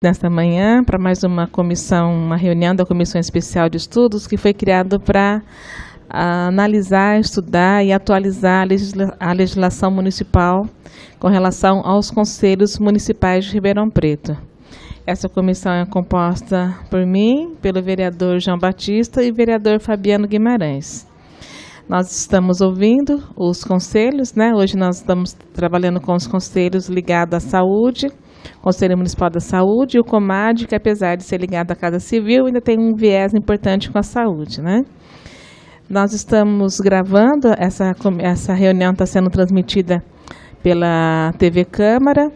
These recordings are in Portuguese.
Nesta manhã, para mais uma comissão, uma reunião da Comissão Especial de Estudos, que foi criada para analisar, estudar e atualizar a legislação municipal com relação aos conselhos municipais de Ribeirão Preto. Essa comissão é composta por mim, pelo vereador João Batista e vereador Fabiano Guimarães. Nós estamos ouvindo os conselhos, né? Hoje nós estamos trabalhando com os conselhos ligados à saúde, Conselho Municipal da Saúde e o COMAD, que apesar de ser ligado à Casa Civil, ainda tem um viés importante com a saúde, né? Nós estamos gravando, essa reunião está sendo transmitida pela TV Câmara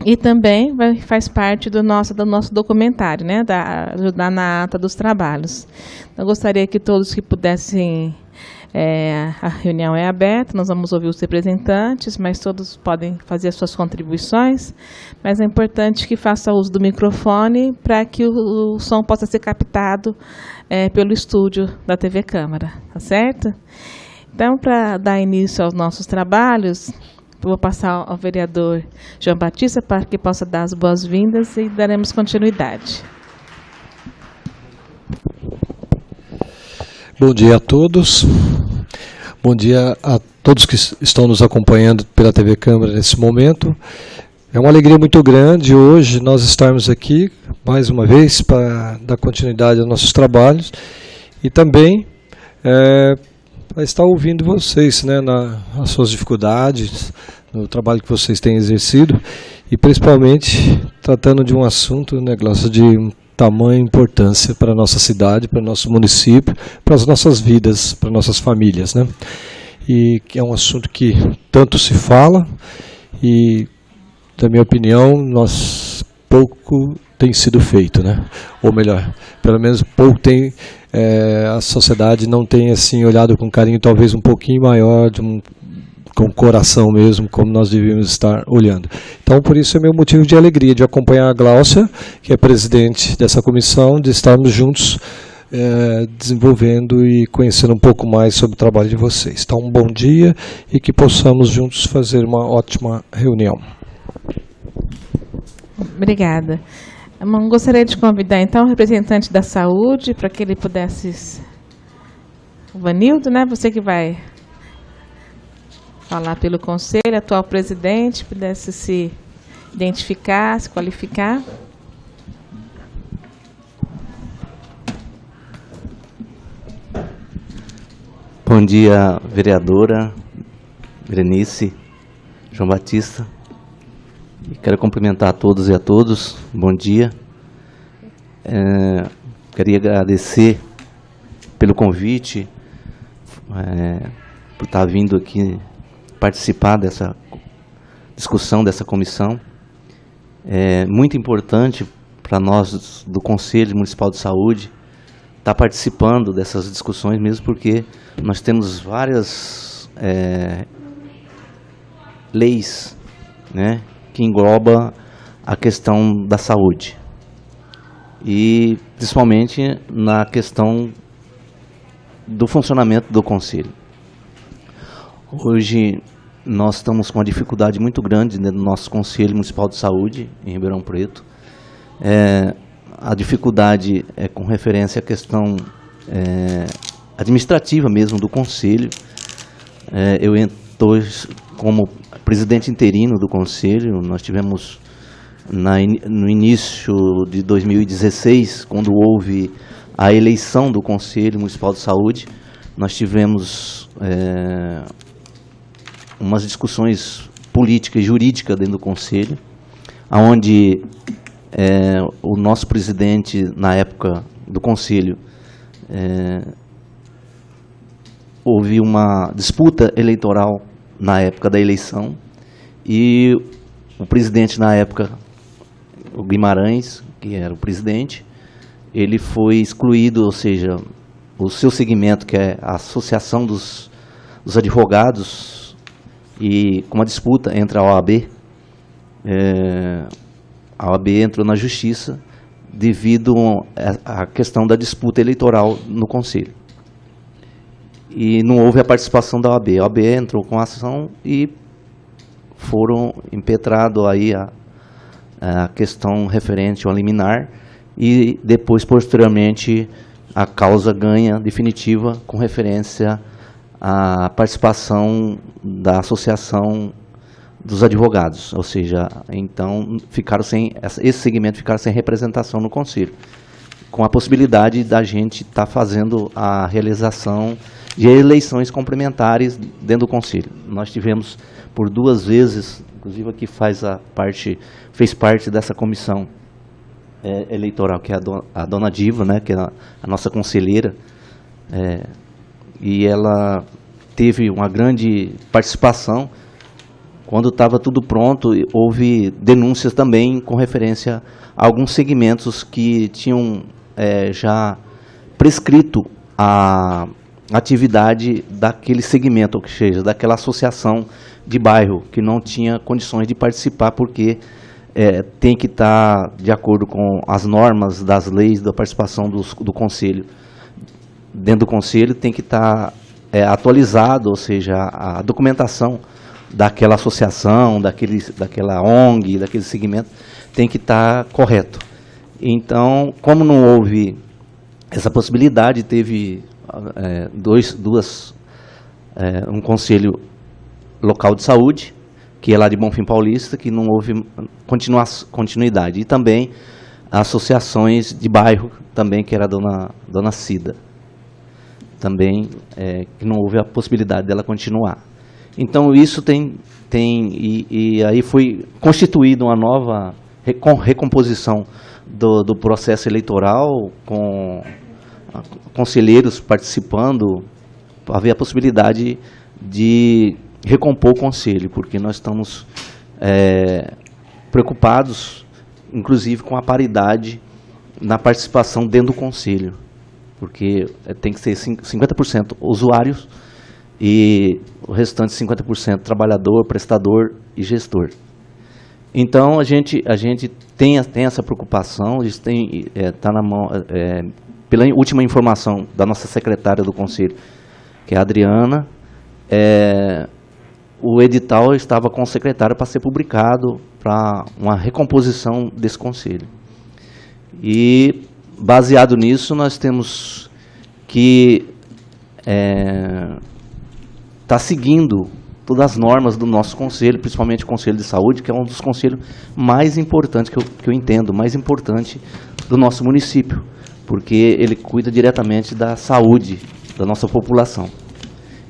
e também faz parte do nosso documentário, né? Ajudar na ata dos trabalhos. Eu gostaria que todos que pudessem... a reunião é aberta, nós vamos ouvir os representantes, mas todos podem fazer as suas contribuições, mas é importante que faça uso do microfone para que o som possa ser captado pelo estúdio da TV Câmara, tá certo? Então, para dar início aos nossos trabalhos, eu vou passar ao vereador João Batista para que possa dar as boas-vindas e daremos continuidade. Bom dia a todos. Bom dia a todos que estão nos acompanhando pela TV Câmara nesse momento. É uma alegria muito grande hoje nós estarmos aqui, mais uma vez, para dar continuidade aos nossos trabalhos e também para estar ouvindo vocês, né, nas suas dificuldades, no trabalho que vocês têm exercido e principalmente tratando de um assunto, né, Glaucia, de tamanha importância para a nossa cidade, para o nosso município, para as nossas vidas, para nossas famílias, né? E que é um assunto que tanto se fala e, na minha opinião, pouco tem sido feito, né? Ou melhor, pelo menos pouco tem, a sociedade não tem assim olhado com carinho talvez um pouquinho maior, com o coração mesmo, como nós devíamos estar olhando. Então, por isso é meu motivo de alegria de acompanhar a Glaucia, que é presidente dessa comissão, de estarmos juntos desenvolvendo e conhecendo um pouco mais sobre o trabalho de vocês. Então, um bom dia e que possamos juntos fazer uma ótima reunião. Obrigada. Eu gostaria de convidar, então, o representante da saúde, para que ele pudesse... O Vanildo, né? Você que vai... falar pelo conselho, atual presidente, pudesse se identificar, se qualificar. Bom dia, vereadora Berenice, João Batista. E quero cumprimentar a todos e a todos. Bom dia. Queria agradecer pelo convite, por estar vindo aqui participar dessa discussão, dessa comissão. É muito importante para nós do Conselho Municipal de Saúde estar participando dessas discussões, mesmo porque nós temos várias leis, né, que englobam a questão da saúde. E principalmente na questão do funcionamento do Conselho. Hoje nós estamos com uma dificuldade muito grande dentro do nosso Conselho Municipal de Saúde, em Ribeirão Preto. A dificuldade é com referência à questão administrativa mesmo do Conselho. Eu estou como presidente interino do Conselho. Nós tivemos no início de 2016, quando houve a eleição do Conselho Municipal de Saúde, nós tivemos umas discussões políticas e jurídicas dentro do Conselho, onde o nosso presidente, na época do Conselho, houve uma disputa eleitoral na época da eleição, e o presidente na época, o Guimarães, que era o presidente, ele foi excluído, ou seja, o seu segmento, que é a Associação dos Advogados, e com uma disputa entre a OAB, a OAB entrou na justiça devido à questão da disputa eleitoral no Conselho. E não houve a participação da OAB. A OAB entrou com a ação e foram impetrados aí a questão referente ao liminar e depois, posteriormente, a causa ganha definitiva com referência à participação da Associação dos Advogados, ou seja, então esse segmento ficaram sem representação no Conselho, com a possibilidade da gente estar fazendo a realização de eleições complementares dentro do Conselho. Nós tivemos por 2 vezes, inclusive aqui fez parte dessa comissão eleitoral, que é a dona Diva, né, que é a nossa conselheira, e ela teve uma grande participação. Quando estava tudo pronto, houve denúncias também com referência a alguns segmentos que tinham já prescrito a atividade daquele segmento, ou seja, daquela associação de bairro, que não tinha condições de participar, porque tem que estar de acordo com as normas das leis da participação do Conselho. Dentro do Conselho tem que estar atualizado, ou seja, a documentação daquela associação, daquela ONG, daquele segmento, tem que estar correto. Então, como não houve essa possibilidade, teve um conselho local de saúde, que é lá de Bonfim Paulista, que não houve continuidade. E também associações de bairro, também, que era a dona Cida. Também que não houve a possibilidade dela continuar. Então, isso e aí foi constituída uma nova recomposição do processo eleitoral, com conselheiros participando, havia a possibilidade de recompor o Conselho, porque nós estamos preocupados, inclusive, com a paridade na participação dentro do Conselho, porque tem que ser 50% usuários e o restante 50% trabalhador, prestador e gestor. Então, a gente tem essa preocupação, a gente está na mão, pela última informação da nossa secretária do Conselho, que é a Adriana, o edital estava com o secretário para ser publicado para uma recomposição desse Conselho. E, baseado nisso, nós temos que estar seguindo todas as normas do nosso Conselho, principalmente o Conselho de Saúde, que é um dos conselhos mais importantes, que eu entendo, mais importante do nosso município, porque ele cuida diretamente da saúde da nossa população.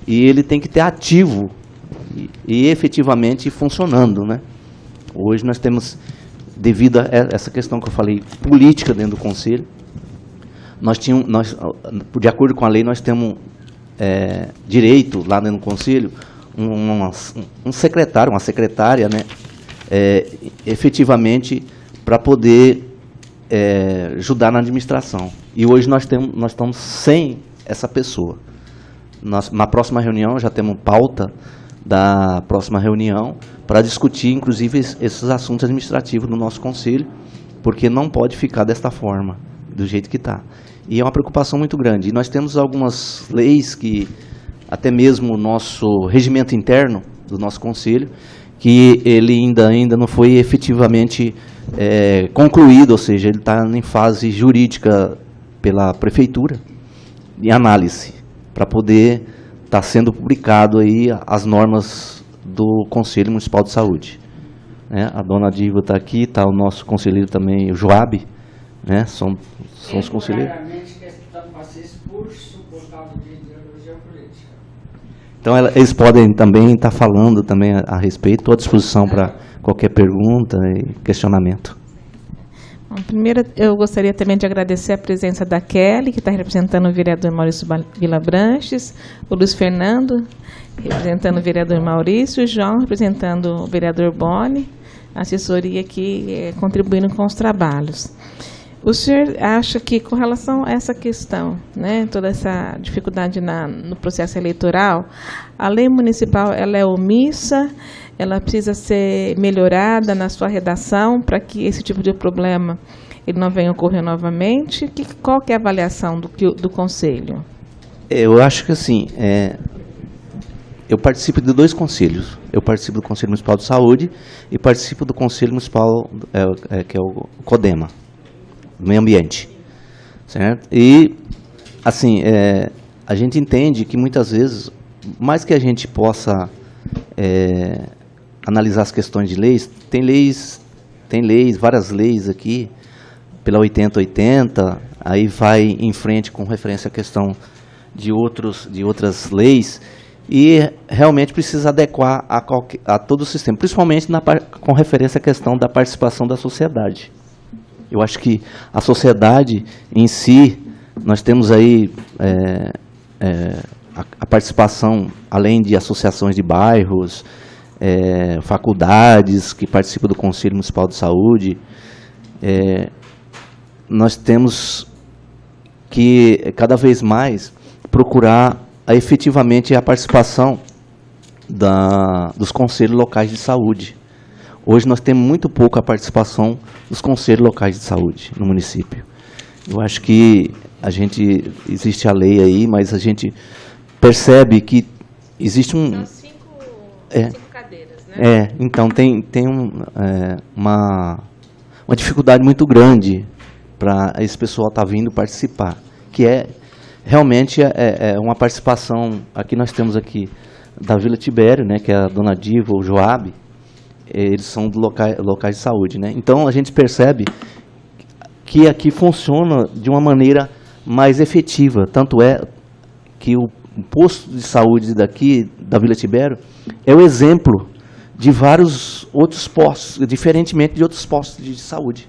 E ele tem que ter ativo e efetivamente funcionando, né? Hoje nós temos, devido a essa questão que eu falei, política dentro do Conselho, de acordo com a lei, nós temos direito, lá dentro do Conselho, um secretário, uma secretária, né, efetivamente, para poder ajudar na administração. E hoje nós estamos sem essa pessoa. Na próxima reunião, já temos pauta da próxima reunião para discutir, inclusive, esses assuntos administrativos no nosso Conselho, porque não pode ficar desta forma, do jeito que está. E é uma preocupação muito grande. E nós temos algumas leis que, até mesmo o nosso regimento interno do nosso Conselho, que ele ainda não foi efetivamente concluído, ou seja, ele está em fase jurídica pela Prefeitura, em análise, para poder estar sendo publicado aí as normas do Conselho Municipal de Saúde. A dona Diva está aqui, está o nosso conselheiro também, o Joab, né? São os conselheiros. Então, eles podem também estar falando também a respeito, estou à disposição para qualquer pergunta e questionamento. Bom, primeiro, eu gostaria também de agradecer a presença da Kelly, que está representando o vereador Maurício Vilabranches, o Luiz Fernando, representando o vereador Maurício, o João, representando o vereador Boni, a assessoria aqui contribuindo com os trabalhos. O senhor acha que, com relação a essa questão, né, toda essa dificuldade no processo eleitoral, a lei municipal ela é omissa, ela precisa ser melhorada na sua redação para que esse tipo de problema ele não venha ocorrer novamente? Qual que é a avaliação do Conselho? Eu acho que, assim, eu participo de 2 conselhos. Eu participo do Conselho Municipal de Saúde e participo do Conselho Municipal, que é o CODEMA, do Meio Ambiente. Certo? E, assim, a gente entende que muitas vezes, mais que a gente possa analisar as questões de leis, tem leis, várias leis aqui, pela 8080, aí vai em frente com referência à questão de outras leis, e realmente precisa adequar a todo o sistema, principalmente com referência à questão da participação da sociedade. Eu acho que a sociedade em si, nós temos aí a participação, além de associações de bairros, faculdades que participam do Conselho Municipal de Saúde, nós temos que cada vez mais procurar efetivamente a participação dos conselhos locais de saúde. Hoje nós temos muito pouco a participação dos conselhos locais de saúde no município. Eu acho que existe a lei aí, mas a gente percebe que existe São cinco cadeiras, né? Então tem uma dificuldade muito grande para esse pessoal estar vindo participar, que realmente uma participação. Aqui nós temos aqui da Vila Tibério, né, que é a Dona Diva, o Joab, eles são locais de saúde, né? Então a gente percebe que aqui funciona de uma maneira mais efetiva, tanto é que o posto de saúde daqui, da Vila Tibério, é o exemplo de vários outros postos, diferentemente de outros postos de saúde,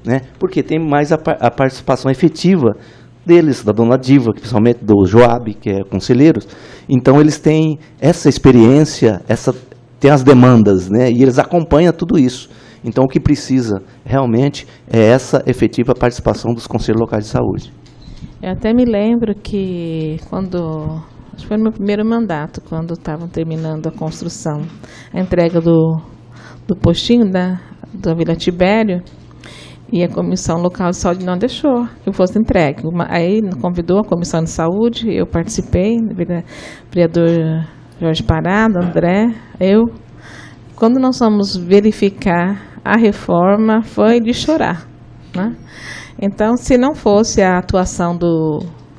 né? Porque tem mais a participação efetiva deles, da Dona Diva, principalmente do Joab, que é conselheiros. Então eles têm essa experiência, tem as demandas, né? E eles acompanham tudo isso. Então o que precisa realmente é essa efetiva participação dos conselhos locais de saúde. Eu até me lembro que acho que foi no meu primeiro mandato, quando estavam terminando a construção, a entrega do postinho da Vila Tibério, e a Comissão Local de Saúde não deixou que eu fosse entregue. Aí convidou a Comissão de Saúde, eu participei, o vereador Jorge Parada, André, eu. Quando nós fomos verificar a reforma, foi de chorar, né? Então, se não fosse a atuação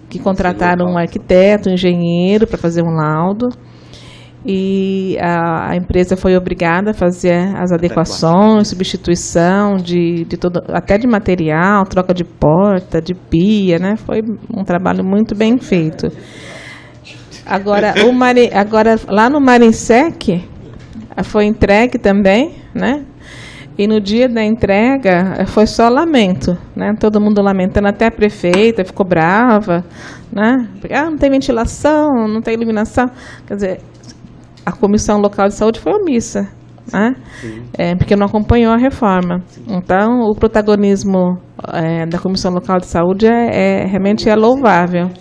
que contrataram um arquiteto, um engenheiro para fazer um laudo, e a empresa foi obrigada a fazer as adequações, substituição de todo, até de material, troca de porta, de pia, né? Foi um trabalho muito bem feito. Agora, lá no Marinsec, foi entregue também, né? E no dia da entrega foi só lamento, né? Todo mundo lamentando, até a prefeita ficou brava, né? Porque não tem ventilação, não tem iluminação. Quer dizer, a Comissão Local de Saúde foi omissa, né? Porque não acompanhou a reforma. Então, o protagonismo da Comissão Local de Saúde realmente é louvável.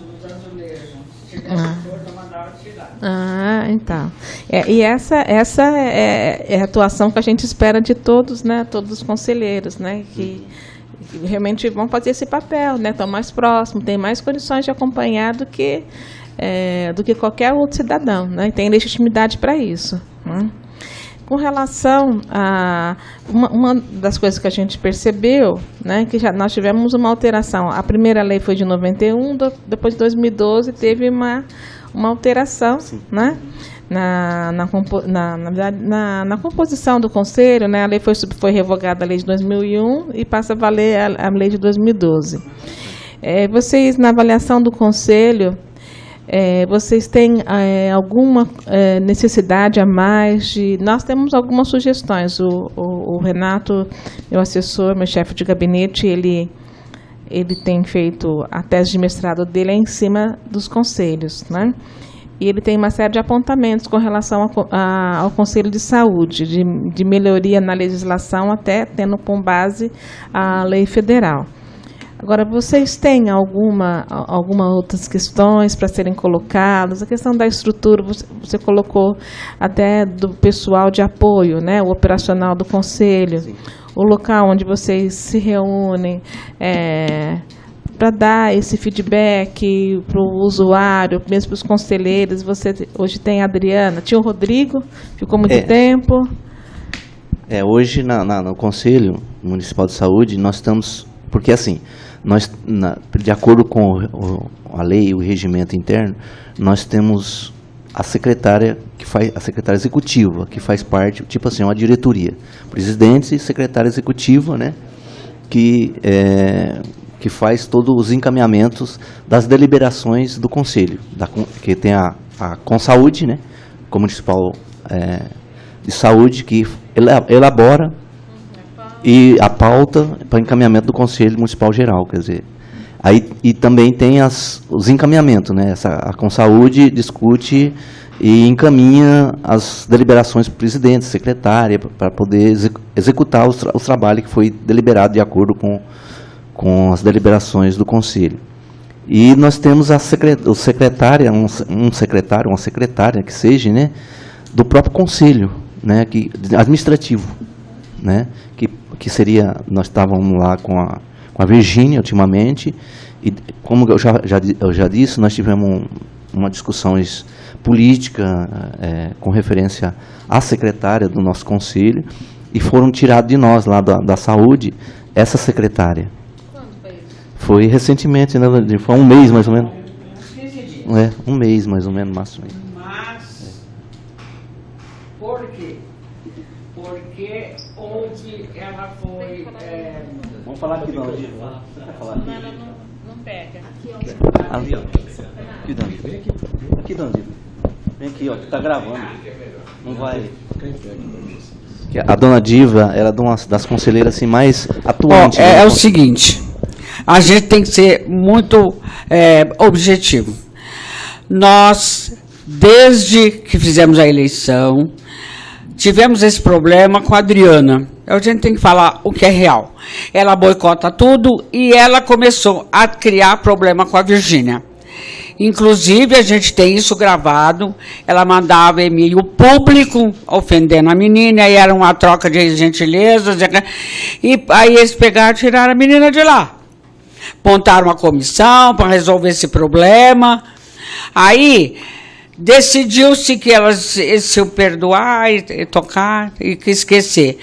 Então. E essa é a atuação que a gente espera de todos, né? Todos os conselheiros, né? Que realmente vão fazer esse papel, né? Estão mais próximos, têm mais condições de acompanhar do que qualquer outro cidadão, né? E tem legitimidade para isso, né? Com relação a uma das coisas que a gente percebeu, né, que nós tivemos uma alteração. A primeira lei foi de 91, depois de 2012 teve uma alteração, né, na composição do conselho, né? A lei foi revogada, a lei de 2001, e passa a valer a lei de 2012. Vocês, na avaliação do conselho, vocês têm alguma necessidade a mais de... Nós temos algumas sugestões. O Renato, meu assessor, meu chefe de gabinete, ele tem feito a tese de mestrado dele em cima dos conselhos, né? E ele tem uma série de apontamentos com relação ao Conselho de Saúde, de melhoria na legislação, até tendo como base a lei federal. Agora, vocês têm alguma outras questões para serem colocadas? A questão da estrutura, você colocou até do pessoal de apoio, né? O operacional do Conselho. Sim. O local onde vocês se reúnem, para dar esse feedback para o usuário, mesmo para os conselheiros. Você hoje tem a Adriana, tinha o Rodrigo, ficou muito tempo. Hoje no Conselho Municipal de Saúde nós estamos, porque assim, de acordo com a lei e o regimento interno, nós temos a secretária a secretária executiva, que faz parte, tipo assim, uma diretoria, presidente e secretária executiva, né, que faz todos os encaminhamentos das deliberações do Conselho, que tem a Consaúde, né, Municipal de Saúde, que elabora e a pauta para encaminhamento do Conselho Municipal Geral, quer dizer. Aí, e também tem os encaminhamentos, né, a Consaúde discute e encaminha as deliberações para o presidente, secretária, para poder executar os trabalhos que foi deliberado de acordo com as deliberações do Conselho. E nós temos um secretário, uma secretária que seja, né, do próprio Conselho, né, administrativo, né, que seria, nós estávamos lá com a Virgínia ultimamente, e como eu já disse, nós tivemos uma discussões política com referência à secretária do nosso conselho, e foram tirados de nós lá da saúde essa secretária. Quando foi isso? Foi recentemente, né, foi um mês mais ou menos. 15 dias. Um mês mais ou menos, máximo. Mas, por quê? Porque onde ela foi... Vamos falar aqui, não, Não pega. Aqui, Danilo. Aqui, Danilo. Vem aqui, ó, que tá gravando. Não vai... A dona Diva era das conselheiras assim, mais atuantes. É o seguinte, a gente tem que ser muito objetivo. Nós, desde que fizemos a eleição, tivemos esse problema com a Adriana. A gente tem que falar o que é real. Ela boicota tudo e ela começou a criar problema com a Virgínia. Inclusive, a gente tem isso gravado. Ela mandava e-mail público ofendendo a menina, e era uma troca de gentilezas. E aí eles pegaram e tiraram a menina de lá. Montaram uma comissão para resolver esse problema. Aí decidiu-se que elas se perdoar e tocar e esquecer.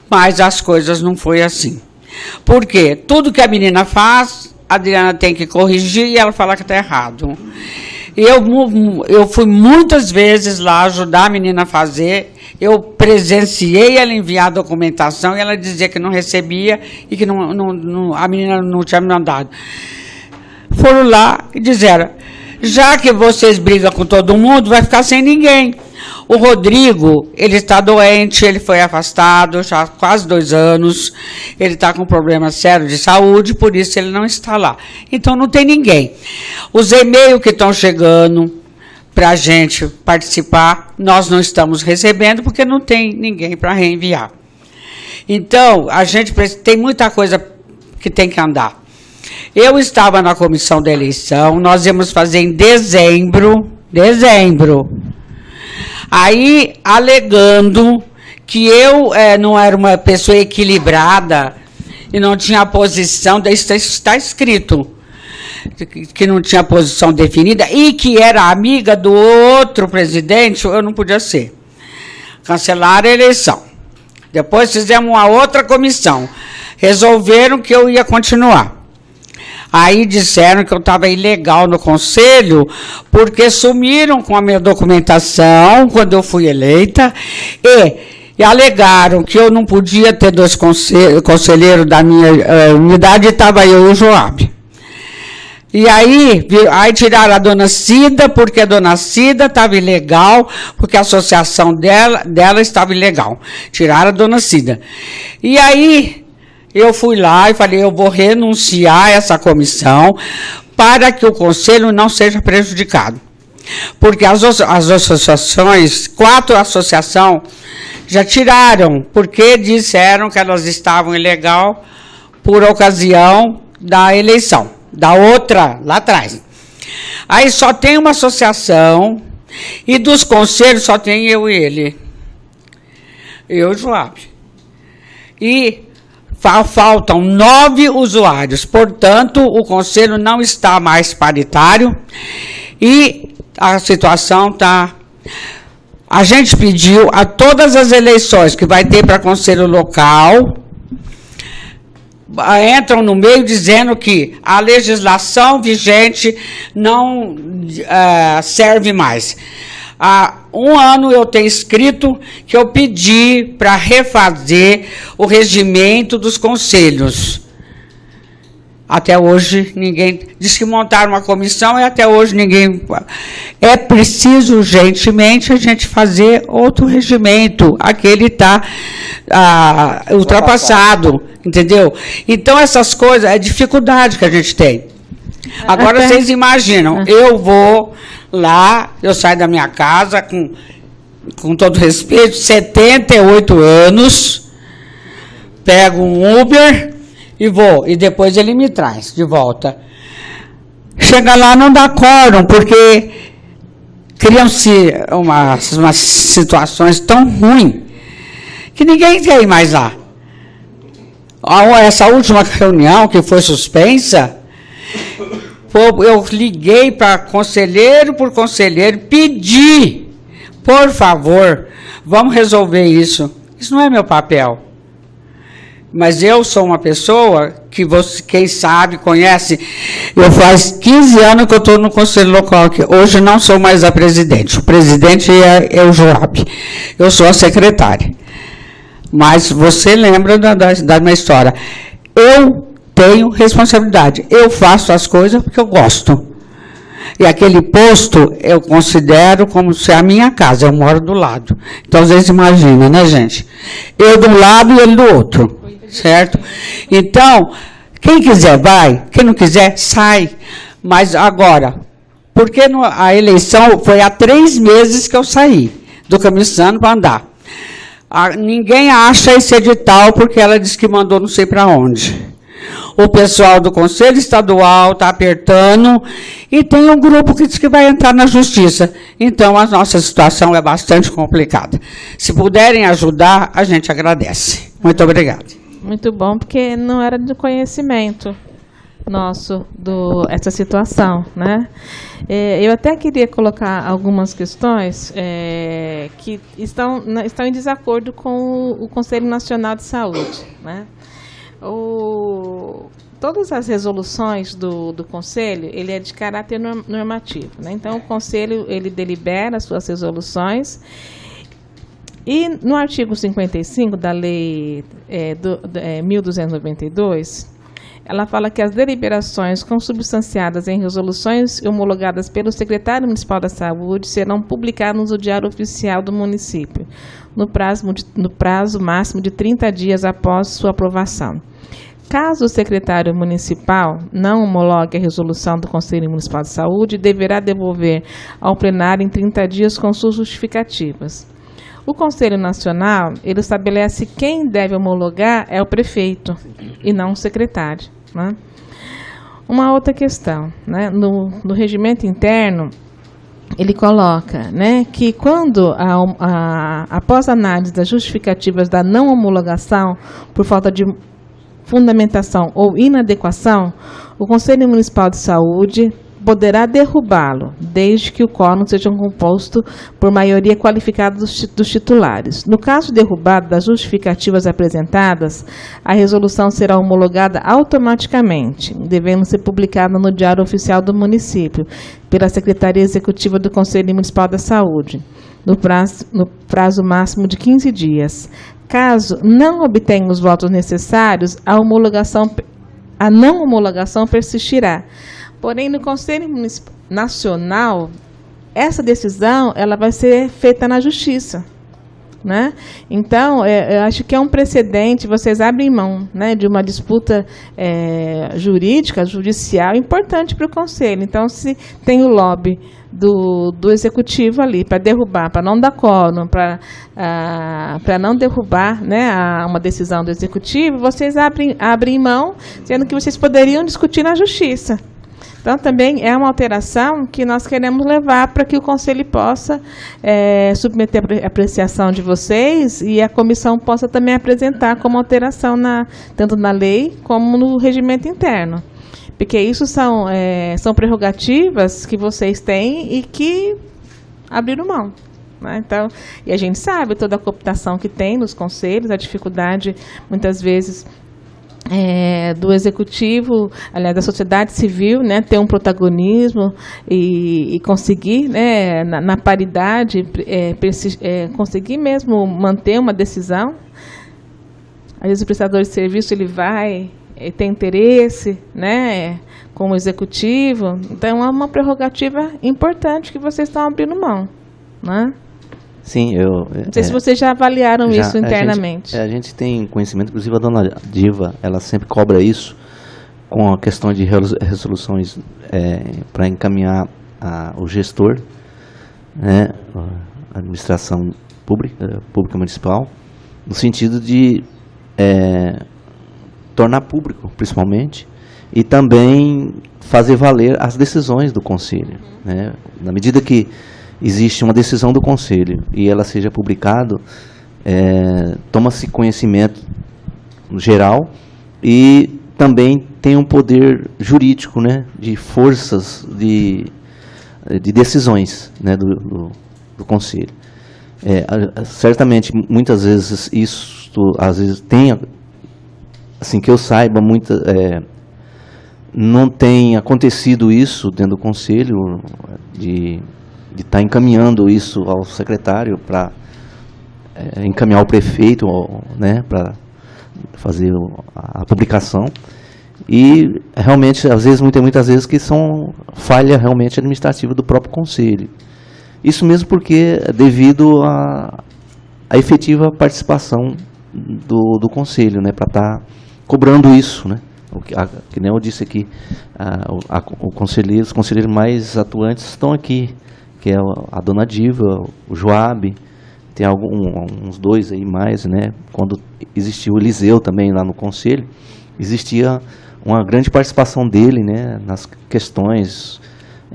Mas as coisas não foi assim. Por quê? Tudo que a menina faz, a Adriana tem que corrigir e ela fala que está errado. Eu fui muitas vezes lá ajudar a menina a fazer, eu presenciei ela enviar a documentação e ela dizia que não recebia e que a menina não tinha me mandado. Foram lá e disseram, já que vocês brigam com todo mundo, vai ficar sem ninguém. O Rodrigo, ele está doente, ele foi afastado já há quase 2 anos, ele está com problema sério de saúde, por isso ele não está lá. Então não tem ninguém. Os e-mails que estão chegando para a gente participar, nós não estamos recebendo, porque não tem ninguém para reenviar. Então, a gente tem muita coisa que tem que andar. Eu estava na comissão da eleição, nós íamos fazer em dezembro, aí alegando que eu não era uma pessoa equilibrada e não tinha posição, está escrito, que não tinha posição definida e que era amiga do outro presidente, eu não podia ser. Cancelaram a eleição. Depois fizemos uma outra comissão. Resolveram que eu ia continuar. Aí disseram que eu estava ilegal no conselho, porque sumiram com a minha documentação quando eu fui eleita e alegaram que eu não podia ter 2 conselheiros da minha unidade, e estava eu e o Joab. E aí tiraram a dona Cida, porque a dona Cida estava ilegal, porque a associação dela estava ilegal. Tiraram a dona Cida. E aí eu fui lá e falei, eu vou renunciar a essa comissão para que o conselho não seja prejudicado. Porque as associações, 4 associações, já tiraram, porque disseram que elas estavam ilegal por ocasião da eleição, da outra lá atrás. Aí só tem uma associação e dos conselhos só tem eu e ele. Eu e o Joab. E faltam 9 usuários. Portanto, o Conselho não está mais paritário e a situação está... A gente pediu a todas as eleições que vai ter para Conselho Local, entram no meio dizendo que a legislação vigente não serve mais. Há um ano eu tenho escrito que eu pedi para refazer o regimento dos conselhos. Até hoje ninguém... Diz que montaram uma comissão e até hoje ninguém... É preciso urgentemente a gente fazer outro regimento. Aquele está ultrapassado, entendeu? Então essas coisas, é dificuldade que a gente tem. Agora vocês imaginam, eu vou lá, eu saio da minha casa com todo respeito, 78 anos, pego um Uber e vou, e depois ele me traz de volta. Chega lá, não dá quórum, porque criam-se umas situações tão ruins que ninguém quer ir mais lá. Essa última reunião que foi suspensa, eu liguei para conselheiro por conselheiro, pedi, por favor, vamos resolver isso. Isso não é meu papel. Mas eu sou uma pessoa que você, quem sabe, conhece, eu faz 15 anos que eu estou no Conselho Local, que hoje não sou mais a presidente. O presidente é o Joab. Eu sou a secretária. Mas você lembra da minha história. Eu tenho responsabilidade. Eu faço as coisas porque eu gosto. E aquele posto eu considero como se é a minha casa. Eu moro do lado. Então, às vezes, imagina, né, gente? Eu de um lado e ele do outro. Certo? Então, quem quiser vai, quem não quiser sai. Mas agora, porque a eleição foi há 3 meses que eu saí do Camissano para andar. Ninguém acha esse edital porque ela disse que mandou não sei para onde. O pessoal do Conselho Estadual está apertando e tem um grupo que diz que vai entrar na Justiça. Então, a nossa situação é bastante complicada. Se puderem ajudar, a gente agradece. Muito obrigada. Muito bom, porque não era de conhecimento nosso essa situação, né? Eu até queria colocar algumas questões que estão em desacordo com o Conselho Nacional de Saúde, né? Todas as resoluções do Conselho, ele é de caráter normativo, né? Então, o Conselho, ele delibera as suas resoluções. E no artigo 55 da Lei 1292, ela fala que as deliberações consubstanciadas em resoluções homologadas pelo Secretário Municipal da Saúde serão publicadas no Diário Oficial do município, no prazo máximo de 30 dias após sua aprovação. Caso o secretário municipal não homologue a resolução do Conselho Municipal de Saúde, deverá devolver ao plenário em 30 dias com suas justificativas. O Conselho Nacional, ele estabelece quem deve homologar é o prefeito e não o secretário, né? Uma outra questão, né? No regimento interno, ele coloca, né, que quando, após a análise das justificativas da não homologação por falta de fundamentação ou inadequação, o Conselho Municipal de Saúde poderá derrubá-lo, desde que o quórum seja composto por maioria qualificada dos titulares. No caso derrubado das justificativas apresentadas, a resolução será homologada automaticamente, devendo ser publicada no Diário Oficial do município, pela Secretaria Executiva do Conselho Municipal da Saúde, no prazo máximo de 15 dias. Caso não obtenha os votos necessários, a não homologação persistirá. Porém, no Conselho Nacional, essa decisão ela vai ser feita na Justiça, né? Então, eu acho que é um precedente, vocês abrem mão, né, de uma disputa jurídica, judicial, importante para o Conselho. Então, se tem o lobby do Executivo ali para derrubar, para não dar quórum, para não derrubar, né, uma decisão do Executivo, vocês abrem mão, sendo que vocês poderiam discutir na Justiça. Então, também é uma alteração que nós queremos levar para que o Conselho possa submeter a apreciação de vocês e a comissão possa também apresentar como alteração tanto na lei como no regimento interno. Porque isso são prerrogativas que vocês têm e que abriram mão. Né? Então, e a gente sabe toda a cooptação que tem nos conselhos, a dificuldade, muitas vezes, do executivo, aliás, da sociedade civil, né, ter um protagonismo e conseguir, né, na paridade, conseguir mesmo manter uma decisão. Às vezes o prestador de serviço ele vai ter interesse, né, com o executivo. Então é uma prerrogativa importante que vocês estão abrindo mão, né? Sim, não sei se vocês já avaliaram isso internamente. A gente tem conhecimento, inclusive a dona Diva, ela sempre cobra isso com a questão de resoluções para encaminhar o gestor, né, a administração pública municipal, no sentido de tornar público, principalmente, e também fazer valer as decisões do Conselho. Né? Na medida que existe uma decisão do Conselho e ela seja publicada, toma-se conhecimento geral e também tem um poder jurídico, né, de forças de decisões, né, do Conselho. Certamente, muitas vezes, isso às vezes tem, assim que eu saiba, não tem acontecido isso dentro do Conselho, de estar encaminhando isso ao secretário para encaminhar ao prefeito, né, para fazer a publicação. E realmente, muitas vezes que são falha realmente administrativa do próprio Conselho. Isso mesmo porque devido à efetiva participação do Conselho, né, para estar cobrando isso, né? Que nem eu disse aqui, os conselheiros mais atuantes estão aqui, que é a dona Diva, o Joab, tem uns dois aí mais, né? Quando existiu o Eliseu também lá no Conselho, existia uma grande participação dele, né, nas questões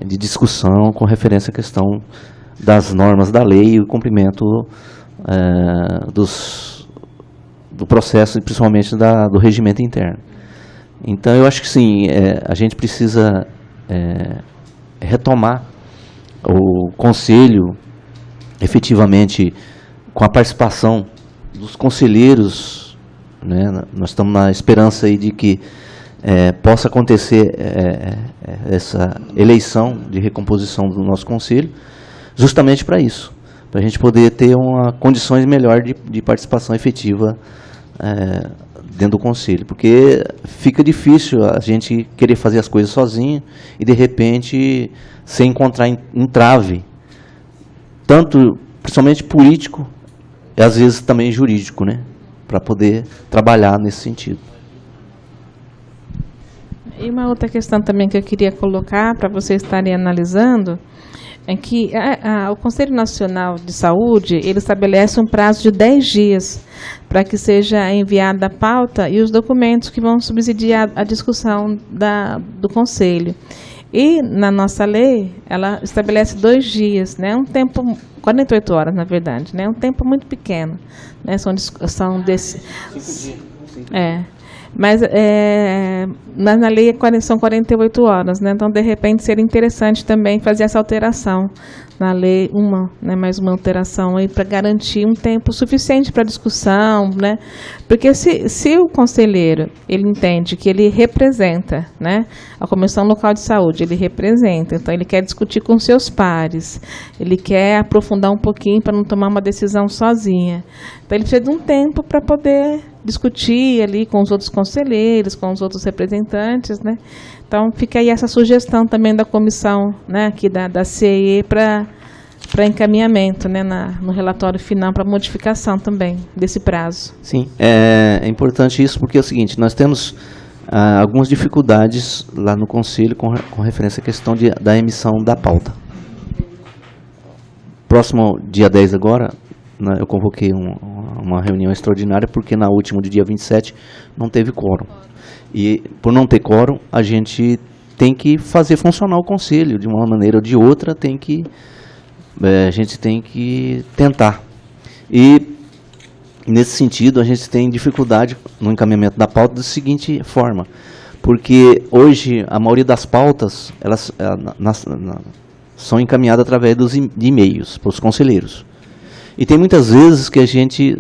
de discussão com referência à questão das normas da lei e o cumprimento do processo, e principalmente do regimento interno. Então, eu acho que sim, a gente precisa retomar o Conselho, efetivamente, com a participação dos conselheiros, né? Nós estamos na esperança aí de que possa acontecer essa eleição de recomposição do nosso Conselho, justamente para isso, para a gente poder ter condições melhores de participação efetiva dentro do Conselho, porque fica difícil a gente querer fazer as coisas sozinho e, de repente, sem encontrar entrave, tanto, principalmente político, e às vezes também jurídico, né, para poder trabalhar nesse sentido. E uma outra questão também que eu queria colocar para vocês estarem analisando é que o Conselho Nacional de Saúde, ele estabelece um prazo de 10 dias para que seja enviada a pauta e os documentos que vão subsidiar a discussão do Conselho. E na nossa lei, ela estabelece 2 dias, né, um tempo, 48 horas, na verdade, né, um tempo muito pequeno. Né, são desse... 5 dias. Mas na lei são 48 horas, né? Então, de repente, seria interessante também fazer essa alteração na lei, mais uma alteração aí para garantir um tempo suficiente para discussão, né? Porque se o conselheiro ele entende que ele representa, né, a Comissão Local de Saúde, ele representa, então ele quer discutir com seus pares, ele quer aprofundar um pouquinho para não tomar uma decisão sozinha. Então ele precisa de um tempo para poder discutir ali com os outros conselheiros, com os outros representantes, né? Então fica aí essa sugestão também da comissão, né, aqui da CEE para encaminhamento, né, no relatório final, para modificação também desse prazo. Sim, é importante isso porque é o seguinte, nós temos algumas dificuldades lá no Conselho com referência à questão da emissão da pauta. Próximo dia 10 agora, né, eu convoquei uma reunião extraordinária porque na última, do dia 27, não teve quórum. E por não ter quórum, a gente tem que fazer funcionar o conselho, de uma maneira ou de outra, a gente tem que tentar. E, nesse sentido, a gente tem dificuldade no encaminhamento da pauta da seguinte forma, porque hoje a maioria das pautas elas são encaminhadas através de e-mails para os conselheiros. E tem muitas vezes que a gente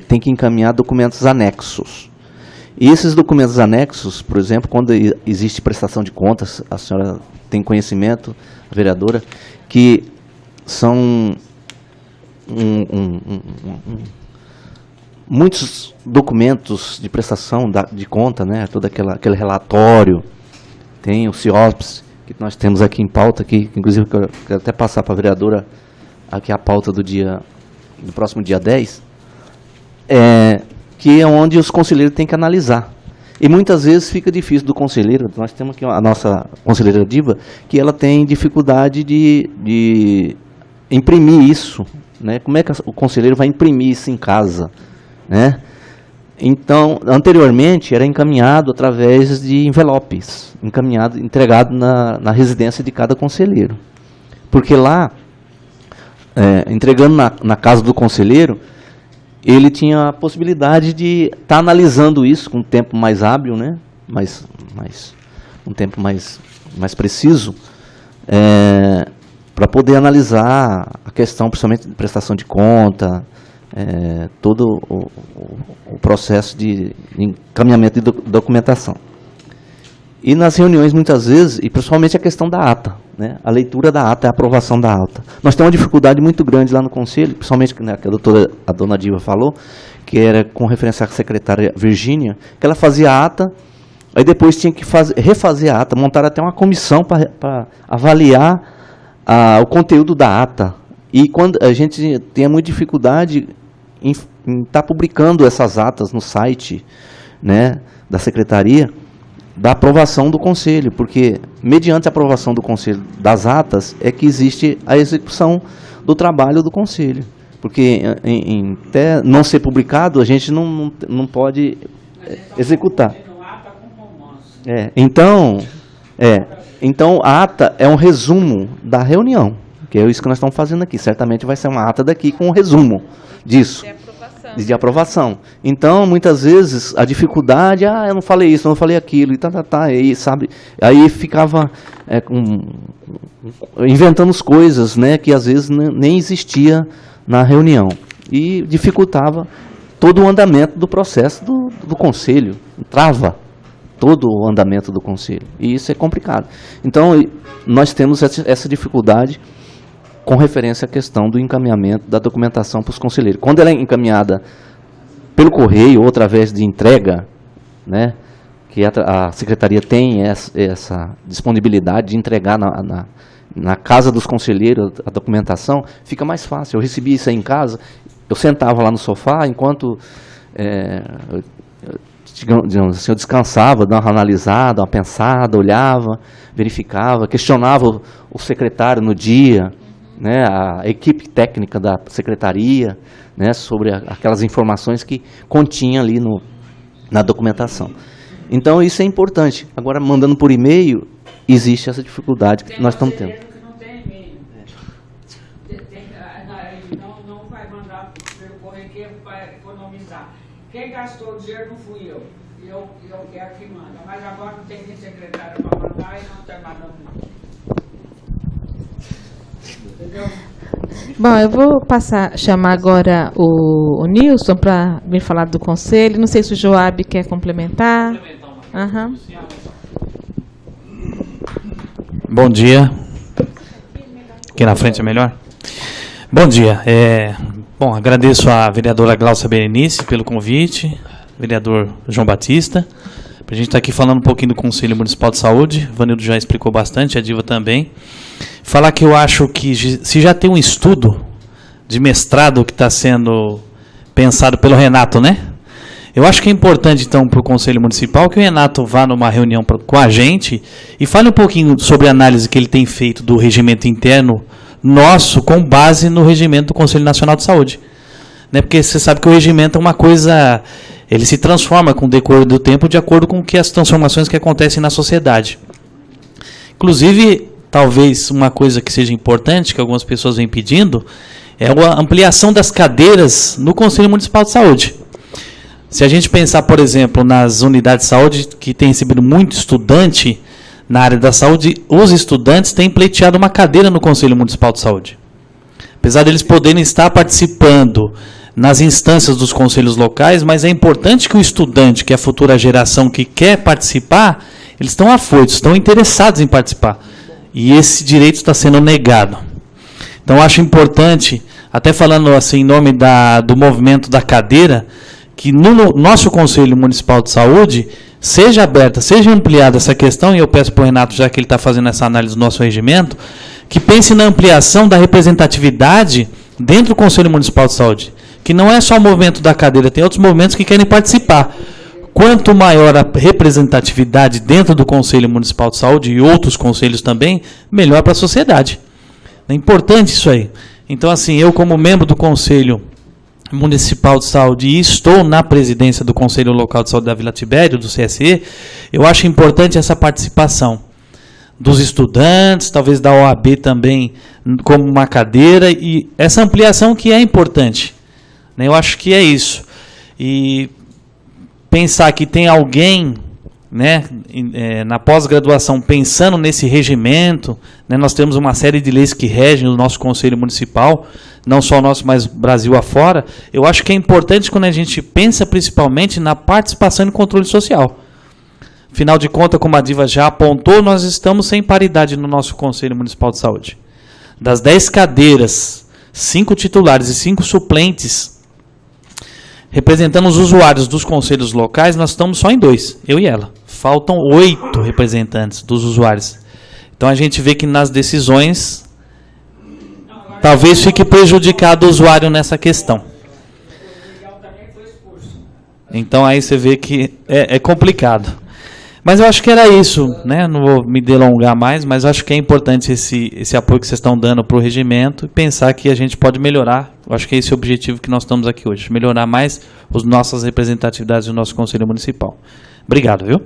tem que encaminhar documentos anexos. E esses documentos anexos, por exemplo, quando existe prestação de contas, a senhora tem conhecimento, a vereadora, que são muitos documentos de prestação de conta, né? Todo aquele relatório, tem o CIOPS, que nós temos aqui em pauta, que inclusive eu quero até passar para a vereadora aqui a pauta do próximo dia 10, que é onde os conselheiros têm que analisar. E muitas vezes fica difícil do conselheiro, nós temos aqui a nossa conselheira Diva, que ela tem dificuldade de imprimir isso, né? Como é que o conselheiro vai imprimir isso em casa, né? Então, anteriormente era encaminhado através de envelopes, entregado na residência de cada conselheiro. Porque lá, entregando na casa do conselheiro, ele tinha a possibilidade de estar analisando isso com um tempo mais hábil, né? Um tempo mais preciso, para poder analisar a questão, principalmente de prestação de conta, todo o processo de encaminhamento de documentação. E nas reuniões, muitas vezes, e principalmente a questão da ata, né? A leitura da ata e a aprovação da ata. Nós temos uma dificuldade muito grande lá no Conselho, principalmente, né, que a dona Diva falou, que era com referência à secretária Virgínia, que ela fazia a ata, aí depois tinha que refazer a ata, montar até uma comissão para avaliar o conteúdo da ata. E quando a gente tem muita dificuldade em estar publicando essas atas no site, né, da secretaria, da aprovação do conselho, porque mediante a aprovação do conselho das atas é que existe a execução do trabalho do conselho, porque até não ser publicado a gente não pode executar. Então a ata é um resumo da reunião, que é isso que nós estamos fazendo aqui. Certamente vai ser uma ata daqui com um resumo disso. De aprovação. Então, muitas vezes, a dificuldade, eu não falei isso, eu não falei aquilo, e sabe? Aí ficava inventando as coisas, né, que às vezes nem existia na reunião. E dificultava todo o andamento do processo do conselho, trava todo o andamento do conselho. E isso é complicado. Então, nós temos essa dificuldade com referência à questão do encaminhamento da documentação para os conselheiros. Quando ela é encaminhada pelo correio ou através de entrega, né, que a secretaria tem essa disponibilidade de entregar na casa dos conselheiros a documentação, fica mais fácil. Eu recebi isso aí em casa, eu sentava lá no sofá, enquanto digamos assim, eu descansava, dava uma analisada, uma pensada, olhava, verificava, questionava o secretário no dia, né, a equipe técnica da secretaria, né, sobre aquelas informações que continha ali na documentação. Então, isso é importante. Agora, mandando por e-mail, existe essa dificuldade que nós estamos tendo. Que não tem e-mail. Não vai mandar pelo correio para economizar. Quem gastou o dinheiro não fui eu. Eu quero que manda. Mas agora não tem nem secretário para mandar e não está mandando não. Bom, eu vou chamar agora o Nilson para vir falar do conselho. Não sei se o Joab quer complementar. Uhum. Bom dia. Aqui na frente é melhor? Bom dia. Bom, agradeço à vereadora Glaucia Berenice pelo convite, vereador João Batista. A gente está aqui falando um pouquinho do Conselho Municipal de Saúde. O Vanildo já explicou bastante, a Diva também. Falar que eu acho que se já tem um estudo de mestrado que está sendo pensado pelo Renato, né? Eu acho que é importante, então, para o Conselho Municipal que o Renato vá numa reunião com a gente e fale um pouquinho sobre a análise que ele tem feito do regimento interno nosso com base no regimento do Conselho Nacional de Saúde. Né? Porque você sabe que o regimento é uma coisa Ele se transforma com o decorrer do tempo de acordo com as transformações que acontecem na sociedade. Inclusive, talvez uma coisa que seja importante, que algumas pessoas vêm pedindo, é a ampliação das cadeiras no Conselho Municipal de Saúde. Se a gente pensar, por exemplo, nas unidades de saúde que tem recebido muito estudante na área da saúde, os estudantes têm pleiteado uma cadeira no Conselho Municipal de Saúde. Apesar deles poderem estar participando nas instâncias dos conselhos locais, mas é importante que o estudante, que é a futura geração que quer participar, eles estão afoitos, estão interessados em participar. E esse direito está sendo negado. Então, acho importante, até falando assim em nome do movimento da cadeira, que no nosso Conselho Municipal de Saúde seja aberta, seja ampliada essa questão, e eu peço para o Renato, já que ele está fazendo essa análise do nosso regimento, que pense na ampliação da representatividade dentro do Conselho Municipal de Saúde. Que não é só o movimento da cadeira, tem outros movimentos que querem participar. Quanto maior a representatividade dentro do Conselho Municipal de Saúde e outros conselhos também, melhor para a sociedade. É importante isso aí. Então, assim, eu como membro do Conselho Municipal de Saúde e estou na presidência do Conselho Local de Saúde da Vila Tibério, do CSE, eu acho importante essa participação dos estudantes, talvez da OAB também, como uma cadeira, e essa ampliação que é importante. Eu acho que é isso. E pensar que tem alguém, né, na pós-graduação pensando nesse regimento, né, nós temos uma série de leis que regem o nosso Conselho Municipal, não só o nosso, mas Brasil afora. Eu acho que é importante quando a gente pensa principalmente na participação e controle social. Afinal de contas, como a Diva já apontou, nós estamos sem paridade no nosso Conselho Municipal de Saúde. Das 10 cadeiras, 5 titulares e 5 suplentes, representando os usuários dos conselhos locais, nós estamos só em 2, eu e ela. Faltam 8 representantes dos usuários. Então a gente vê que nas decisões, talvez fique prejudicado o usuário nessa questão. Então aí você vê que é complicado. Mas eu acho que era isso, né? Não vou me delongar mais, mas acho que é importante esse apoio que vocês estão dando para o regimento e pensar que a gente pode melhorar. Eu acho que é esse o objetivo que nós estamos aqui hoje, melhorar mais as nossas representatividades do nosso Conselho Municipal. Obrigado, viu?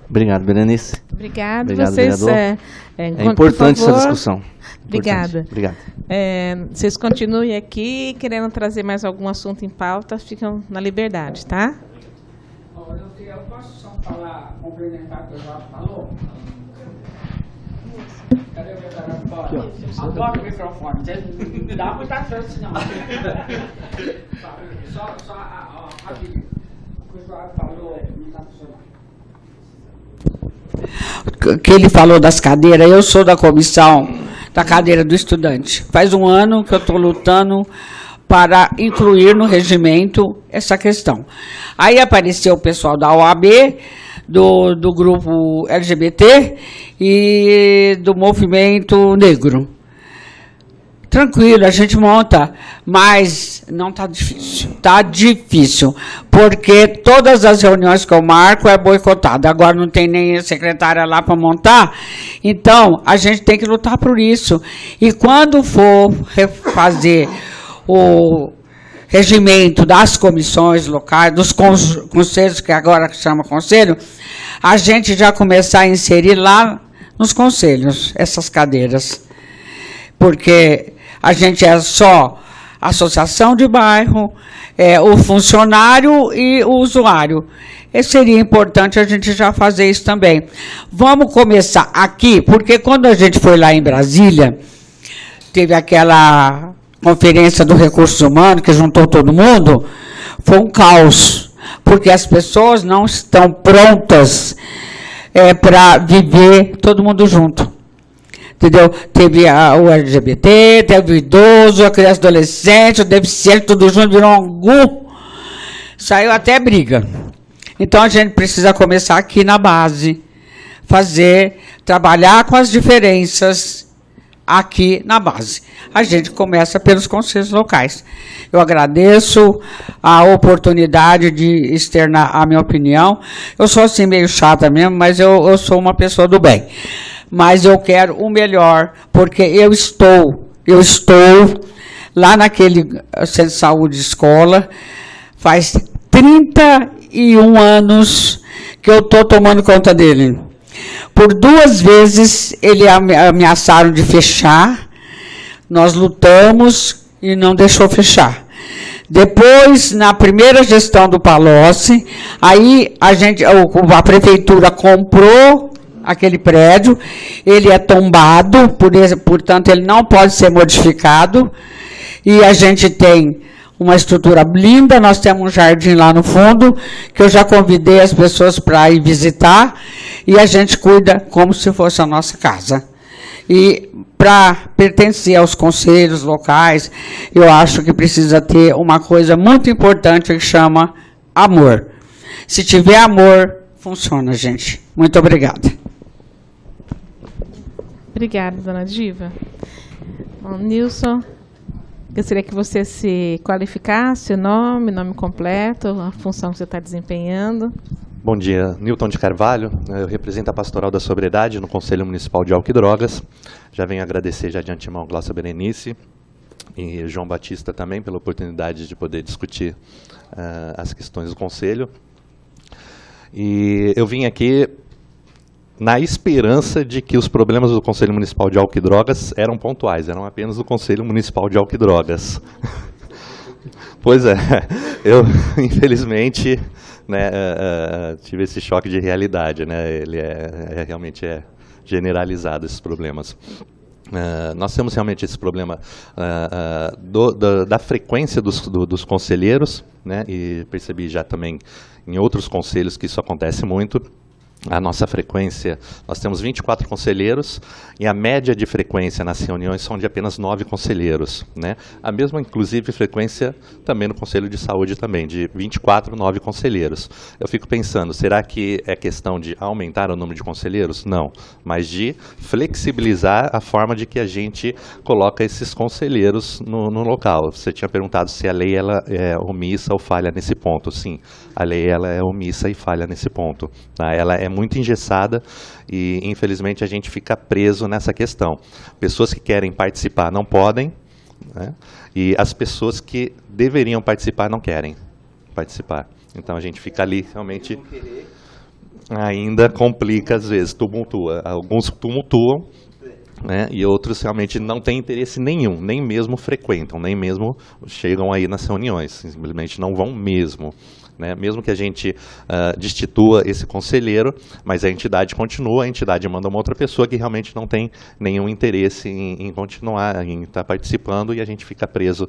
Obrigado, Berenice. Obrigado, Obrigado, vocês. vereador. É importante essa discussão. Obrigada. Obrigado. Vocês continuem aqui, querendo trazer mais algum assunto em pauta, ficam na liberdade, tá? Eu posso só falar, complementar o que o Jorge falou? Cadê o vereador? Agora o microfone, não dá muita chance não. Só rapidinho. O que o Jorge falou não está funcionando. Que ele falou das cadeiras, eu sou da comissão da cadeira do estudante. Faz um ano que eu estou lutando para incluir no regimento essa questão. Aí apareceu o pessoal da OAB, do grupo LGBT e do movimento negro. Tranquilo, a gente monta, mas não está difícil. Está difícil, porque todas as reuniões que eu marco é boicotada. Agora não tem nem secretária lá para montar, então a gente tem que lutar por isso. E quando for refazer o regimento das comissões locais, dos conselhos, que agora chama conselho, a gente já começar a inserir lá nos conselhos essas cadeiras. Porque a gente é só associação de bairro, o funcionário e o usuário. E seria importante a gente já fazer isso também. Vamos começar aqui, porque quando a gente foi lá em Brasília, teve aquela conferência do Recursos Humanos, que juntou todo mundo, foi um caos, porque as pessoas não estão prontas para viver todo mundo junto. Entendeu? Teve o LGBT, teve o idoso, a criança e adolescente, o deficiente, tudo junto, virou um angu. Saiu até briga. Então, a gente precisa começar aqui na base, trabalhar com as diferenças aqui na base. A gente começa pelos conselhos locais. Eu agradeço a oportunidade de externar a minha opinião. Eu sou assim meio chata mesmo, mas eu sou uma pessoa do bem. Mas eu quero o melhor, porque eu estou lá naquele centro de saúde escola, Faz 31 anos que eu estou tomando conta dele. Por 2 vezes, ele ameaçaram de fechar, nós lutamos e não deixou fechar. Depois, na primeira gestão do Palocci, aí a prefeitura comprou aquele prédio, ele é tombado, portanto, ele não pode ser modificado, e a gente tem uma estrutura linda, nós temos um jardim lá no fundo, que eu já convidei as pessoas para ir visitar, e a gente cuida como se fosse a nossa casa. E para pertencer aos conselhos locais, eu acho que precisa ter uma coisa muito importante que chama amor. Se tiver amor, funciona, gente. Muito obrigada. Obrigada, dona Diva. Bom, Nilson, gostaria que você se qualificasse, o nome completo, a função que você está desempenhando. Bom dia, Nilton de Carvalho, eu represento a Pastoral da Sobriedade no Conselho Municipal de Álcool e Drogas. Já venho agradecer já de antemão Glaucia Berenice e João Batista também pela oportunidade de poder discutir as questões do Conselho. E eu vim aqui na esperança de que os problemas do Conselho Municipal de Álcool e Drogas eram pontuais, eram apenas do Conselho Municipal de Álcool e Drogas. Pois é, eu infelizmente, né, tive esse choque de realidade, né, ele realmente é generalizado, esses problemas. Nós temos realmente esse problema da frequência dos conselheiros, né, e percebi já também em outros conselhos que isso acontece muito. A nossa frequência, nós temos 24 conselheiros e a média de frequência nas reuniões são de apenas 9 conselheiros, né? A mesma, inclusive, frequência também no Conselho de Saúde também, de 24, 9 conselheiros. Eu fico pensando, será que é questão de aumentar o número de conselheiros? Não, mas de flexibilizar a forma de que a gente coloca esses conselheiros no local. Você tinha perguntado se a lei ela é omissa ou falha nesse ponto. Sim, a lei ela é omissa e falha nesse ponto. Tá? Ela é muito engessada e, infelizmente, a gente fica preso nessa questão. Pessoas que querem participar não podem, né? E as pessoas que deveriam participar não querem participar. Então, a gente fica ali, realmente, ainda complica, às vezes, tumultua. Alguns tumultuam, né? E outros realmente não têm interesse nenhum, nem mesmo frequentam, nem mesmo chegam aí nas reuniões, simplesmente não vão mesmo. Né? Mesmo que a gente destitua esse conselheiro, mas a entidade continua, a entidade manda uma outra pessoa que realmente não tem nenhum interesse em continuar, em estar participando, e a gente fica preso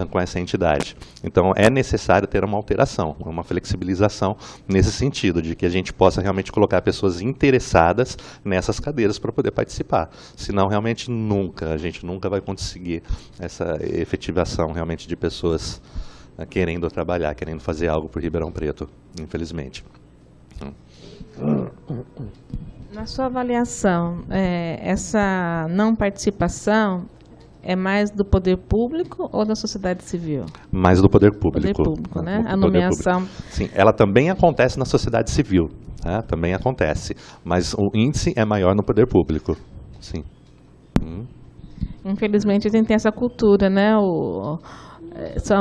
com essa entidade. Então, é necessário ter uma alteração, uma flexibilização nesse sentido, de que a gente possa realmente colocar pessoas interessadas nessas cadeiras para poder participar. Senão, realmente, a gente nunca vai conseguir essa efetivação realmente de pessoas querendo trabalhar, querendo fazer algo por Ribeirão Preto, infelizmente. Na sua avaliação, essa não participação é mais do poder público ou da sociedade civil? Mais do poder público. Poder público, né? A nomeação. Sim, ela também acontece na sociedade civil, tá? Também acontece, mas o índice é maior no poder público, sim. Infelizmente, a gente tem essa cultura, né? São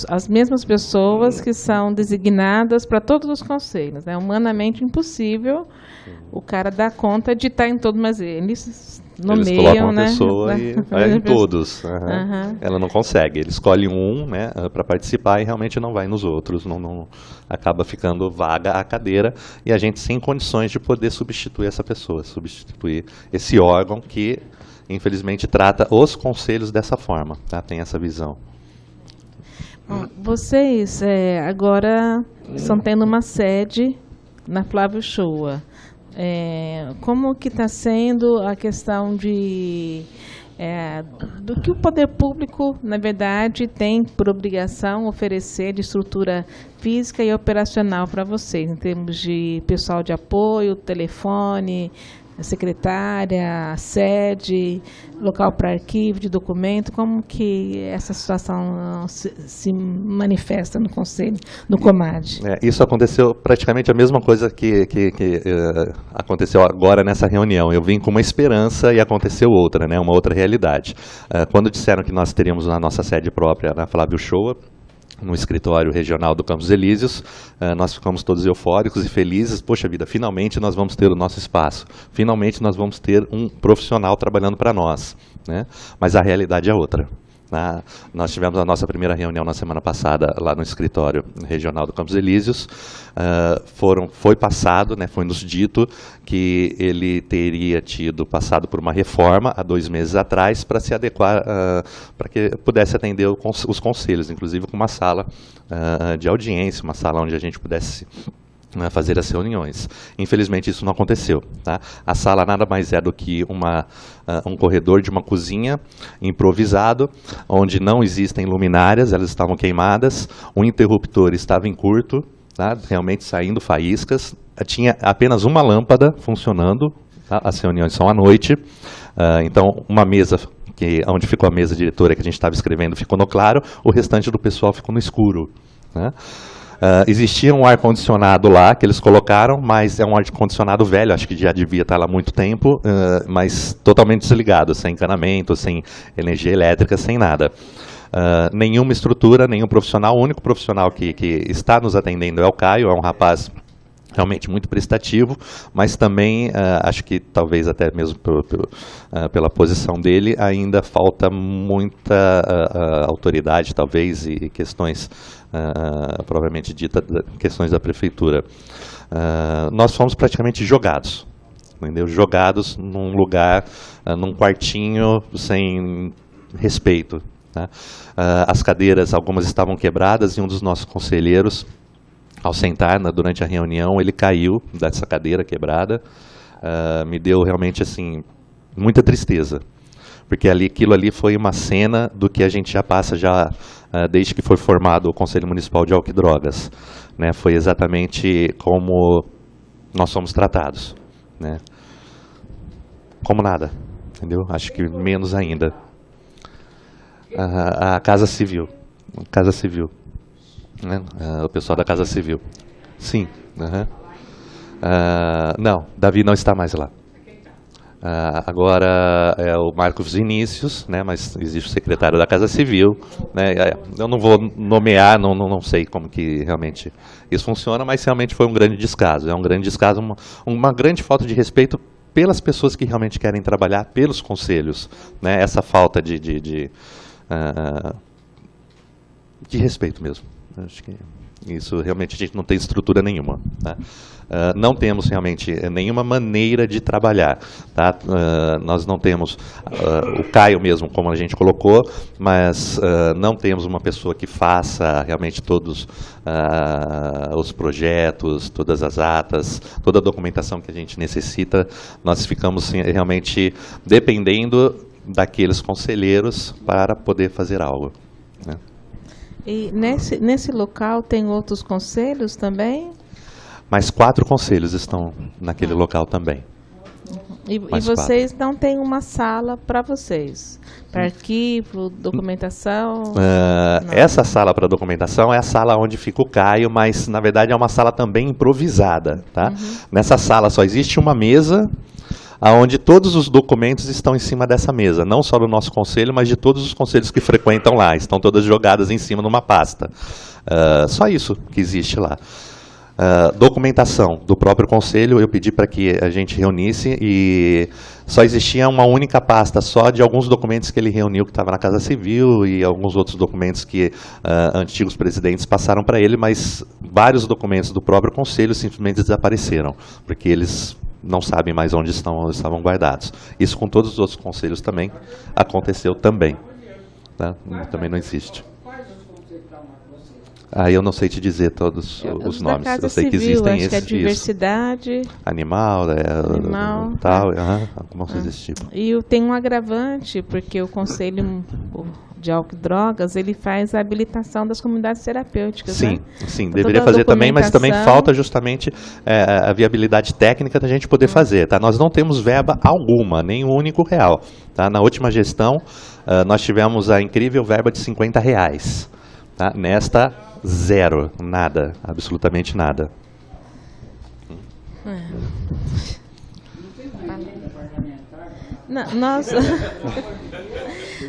as mesmas pessoas que são designadas para todos os conselhos. É humanamente impossível o cara dar conta de estar em todos, mas eles nomeiam, eles colocam uma né? pessoa e vai em todos. Ela não consegue, ele escolhe um, né, para participar e realmente não vai nos outros. Não acaba ficando vaga a cadeira e a gente sem condições de poder substituir essa pessoa, substituir esse órgão que, infelizmente, trata os conselhos dessa forma, tá? Tem essa visão. Bom, vocês agora estão tendo uma sede na Flávio Shoa. Como que está sendo a questão do que o poder público, na verdade, tem por obrigação oferecer de estrutura física e operacional para vocês, em termos de pessoal de apoio, telefone, secretária, sede, local para arquivo de documento, como que essa situação se manifesta no Conselho, no Comad? Isso aconteceu praticamente a mesma coisa que aconteceu agora nessa reunião. Eu vim com uma esperança e aconteceu outra, né, uma outra realidade. Quando disseram que nós teríamos a nossa sede própria na Flávio Shoa, no escritório regional do Campos Elíseos, nós ficamos todos eufóricos e felizes. Poxa vida, finalmente nós vamos ter o nosso espaço, finalmente nós vamos ter um profissional trabalhando para nós, né? Mas a realidade é outra. Nós tivemos a nossa primeira reunião na semana passada lá no escritório regional do Campos Elíseos. Foi passado, né, foi nos dito que ele teria passado por uma reforma há 2 meses atrás para se adequar, para que pudesse atender os conselhos, inclusive com uma sala de audiência, uma sala onde a gente pudesse fazer as reuniões. Infelizmente isso não aconteceu. Tá? A sala nada mais é do que um corredor de uma cozinha improvisado, onde não existem luminárias, elas estavam queimadas, o interruptor estava em curto, tá? Realmente saindo faíscas, tinha apenas uma lâmpada funcionando, tá? As reuniões são à noite, então uma mesa onde ficou a mesa diretora que a gente estava escrevendo ficou no claro, o restante do pessoal ficou no escuro. Né? Existia um ar-condicionado lá que eles colocaram, mas é um ar-condicionado velho, acho que já devia estar lá há muito tempo, mas totalmente desligado, sem encanamento, sem energia elétrica, sem nada. Nenhuma estrutura, nenhum profissional. O único profissional que está nos atendendo é o Caio, é um rapaz realmente muito prestativo, mas também acho que talvez até mesmo pela posição dele ainda falta muita autoridade, talvez, e questões provavelmente dita, questões da prefeitura. Nós fomos praticamente jogados, entendeu? Jogados num lugar, num quartinho sem respeito. Tá? As cadeiras, algumas estavam quebradas, e um dos nossos conselheiros, ao sentar durante a reunião, ele caiu dessa cadeira quebrada. Me deu realmente assim muita tristeza, porque aquilo ali foi uma cena do que a gente já passa desde que foi formado o Conselho Municipal de Álcool e Drogas. Né? Foi exatamente como nós somos tratados. Né? Como nada, entendeu? Acho que menos ainda. A Casa Civil. Né? O pessoal da Casa Civil. Sim. Não, Davi não está mais lá. Agora é o Marcos Vinícius, né? Mas existe o secretário da Casa Civil. Né? Eu não vou nomear, não sei como que realmente isso funciona, mas realmente foi um grande descaso. É um grande descaso, uma grande falta de respeito pelas pessoas que realmente querem trabalhar, pelos conselhos. Né? Essa falta de respeito mesmo. Acho que isso realmente a gente não tem estrutura nenhuma. Tá? Não temos realmente nenhuma maneira de trabalhar. Tá? Nós não temos o Caio mesmo, como a gente colocou, mas não temos uma pessoa que faça realmente todos os projetos, todas as atas, toda a documentação que a gente necessita. Nós ficamos realmente dependendo daqueles conselheiros para poder fazer algo. Né? E nesse local tem outros conselhos também? Mais 4 conselhos estão naquele local também. E vocês não têm uma sala para vocês? Para arquivo, documentação? Essa sala para documentação é a sala onde fica o Caio, mas na verdade é uma sala também improvisada. Tá? Nessa sala só existe uma mesa, onde todos os documentos estão em cima dessa mesa, não só do nosso conselho, mas de todos os conselhos que frequentam lá, estão todas jogadas em cima numa pasta. Só isso que existe lá. Documentação do próprio conselho, eu pedi para que a gente reunisse, e só existia uma única pasta só de alguns documentos que ele reuniu, que estava na Casa Civil, e alguns outros documentos que antigos presidentes passaram para ele, mas vários documentos do próprio conselho simplesmente desapareceram, porque eles não sabem mais onde estavam guardados. Isso com todos os outros conselhos também aconteceu também. Tá? Também não existe. Eu não sei te dizer todos os nomes. Eu sei que existem esses. Acho que é diversidade. Animal, tal, algumas coisas desse tipo. E tem um agravante, porque o Conselho de Álcool e Drogas, ele faz a habilitação das comunidades terapêuticas. Sim, né? Sim, então, deveria fazer também, mas também falta justamente a viabilidade técnica da gente poder fazer. Tá? Nós não temos verba alguma, nem um único real. Tá? Na última gestão, nós tivemos a incrível verba de R$50. Tá? Nesta, zero, nada, absolutamente nada.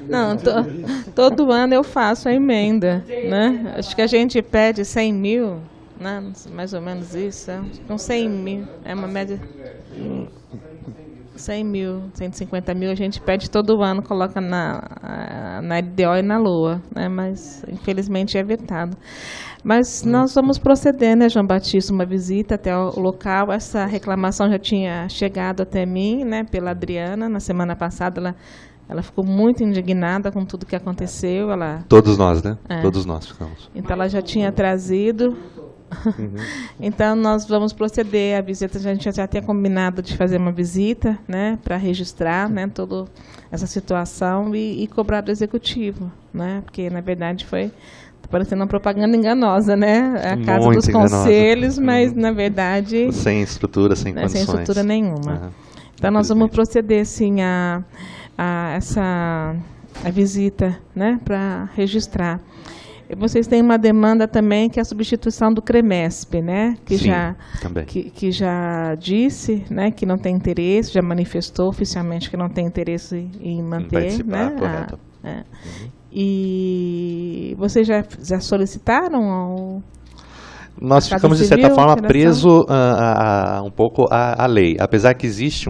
Não, todo ano eu faço a emenda, né? Acho que a gente pede 100 mil, né? Mais ou menos isso, com 100 mil, é uma média... 100 mil, 150 mil a gente pede todo ano, coloca na LDO e na LOA, né? Mas infelizmente é vetado. Mas nós vamos proceder, né, João Batista, uma visita até o local. Essa reclamação já tinha chegado até mim, né, pela Adriana. Na semana passada ela ficou muito indignada com tudo que aconteceu. Todos nós, né? Todos nós ficamos. Então ela já tinha trazido. Então nós vamos proceder a visita. A gente já tinha combinado de fazer uma visita, né, para registrar, né, toda essa situação e cobrar do executivo, né, porque na verdade foi parecendo uma propaganda enganosa, né, a casa muito dos conselhos, mas na verdade sem estrutura, sem condições, sem estrutura nenhuma. Então nós vamos proceder sim a visita, né, para registrar. Vocês têm uma demanda também que é a substituição do CREMESP, né? Que já disse, né, que não tem interesse, já manifestou oficialmente que não tem interesse em manter, né? Correto. E vocês já solicitaram ao... Nós ficamos, de certa forma, presos um pouco à lei. Apesar que existe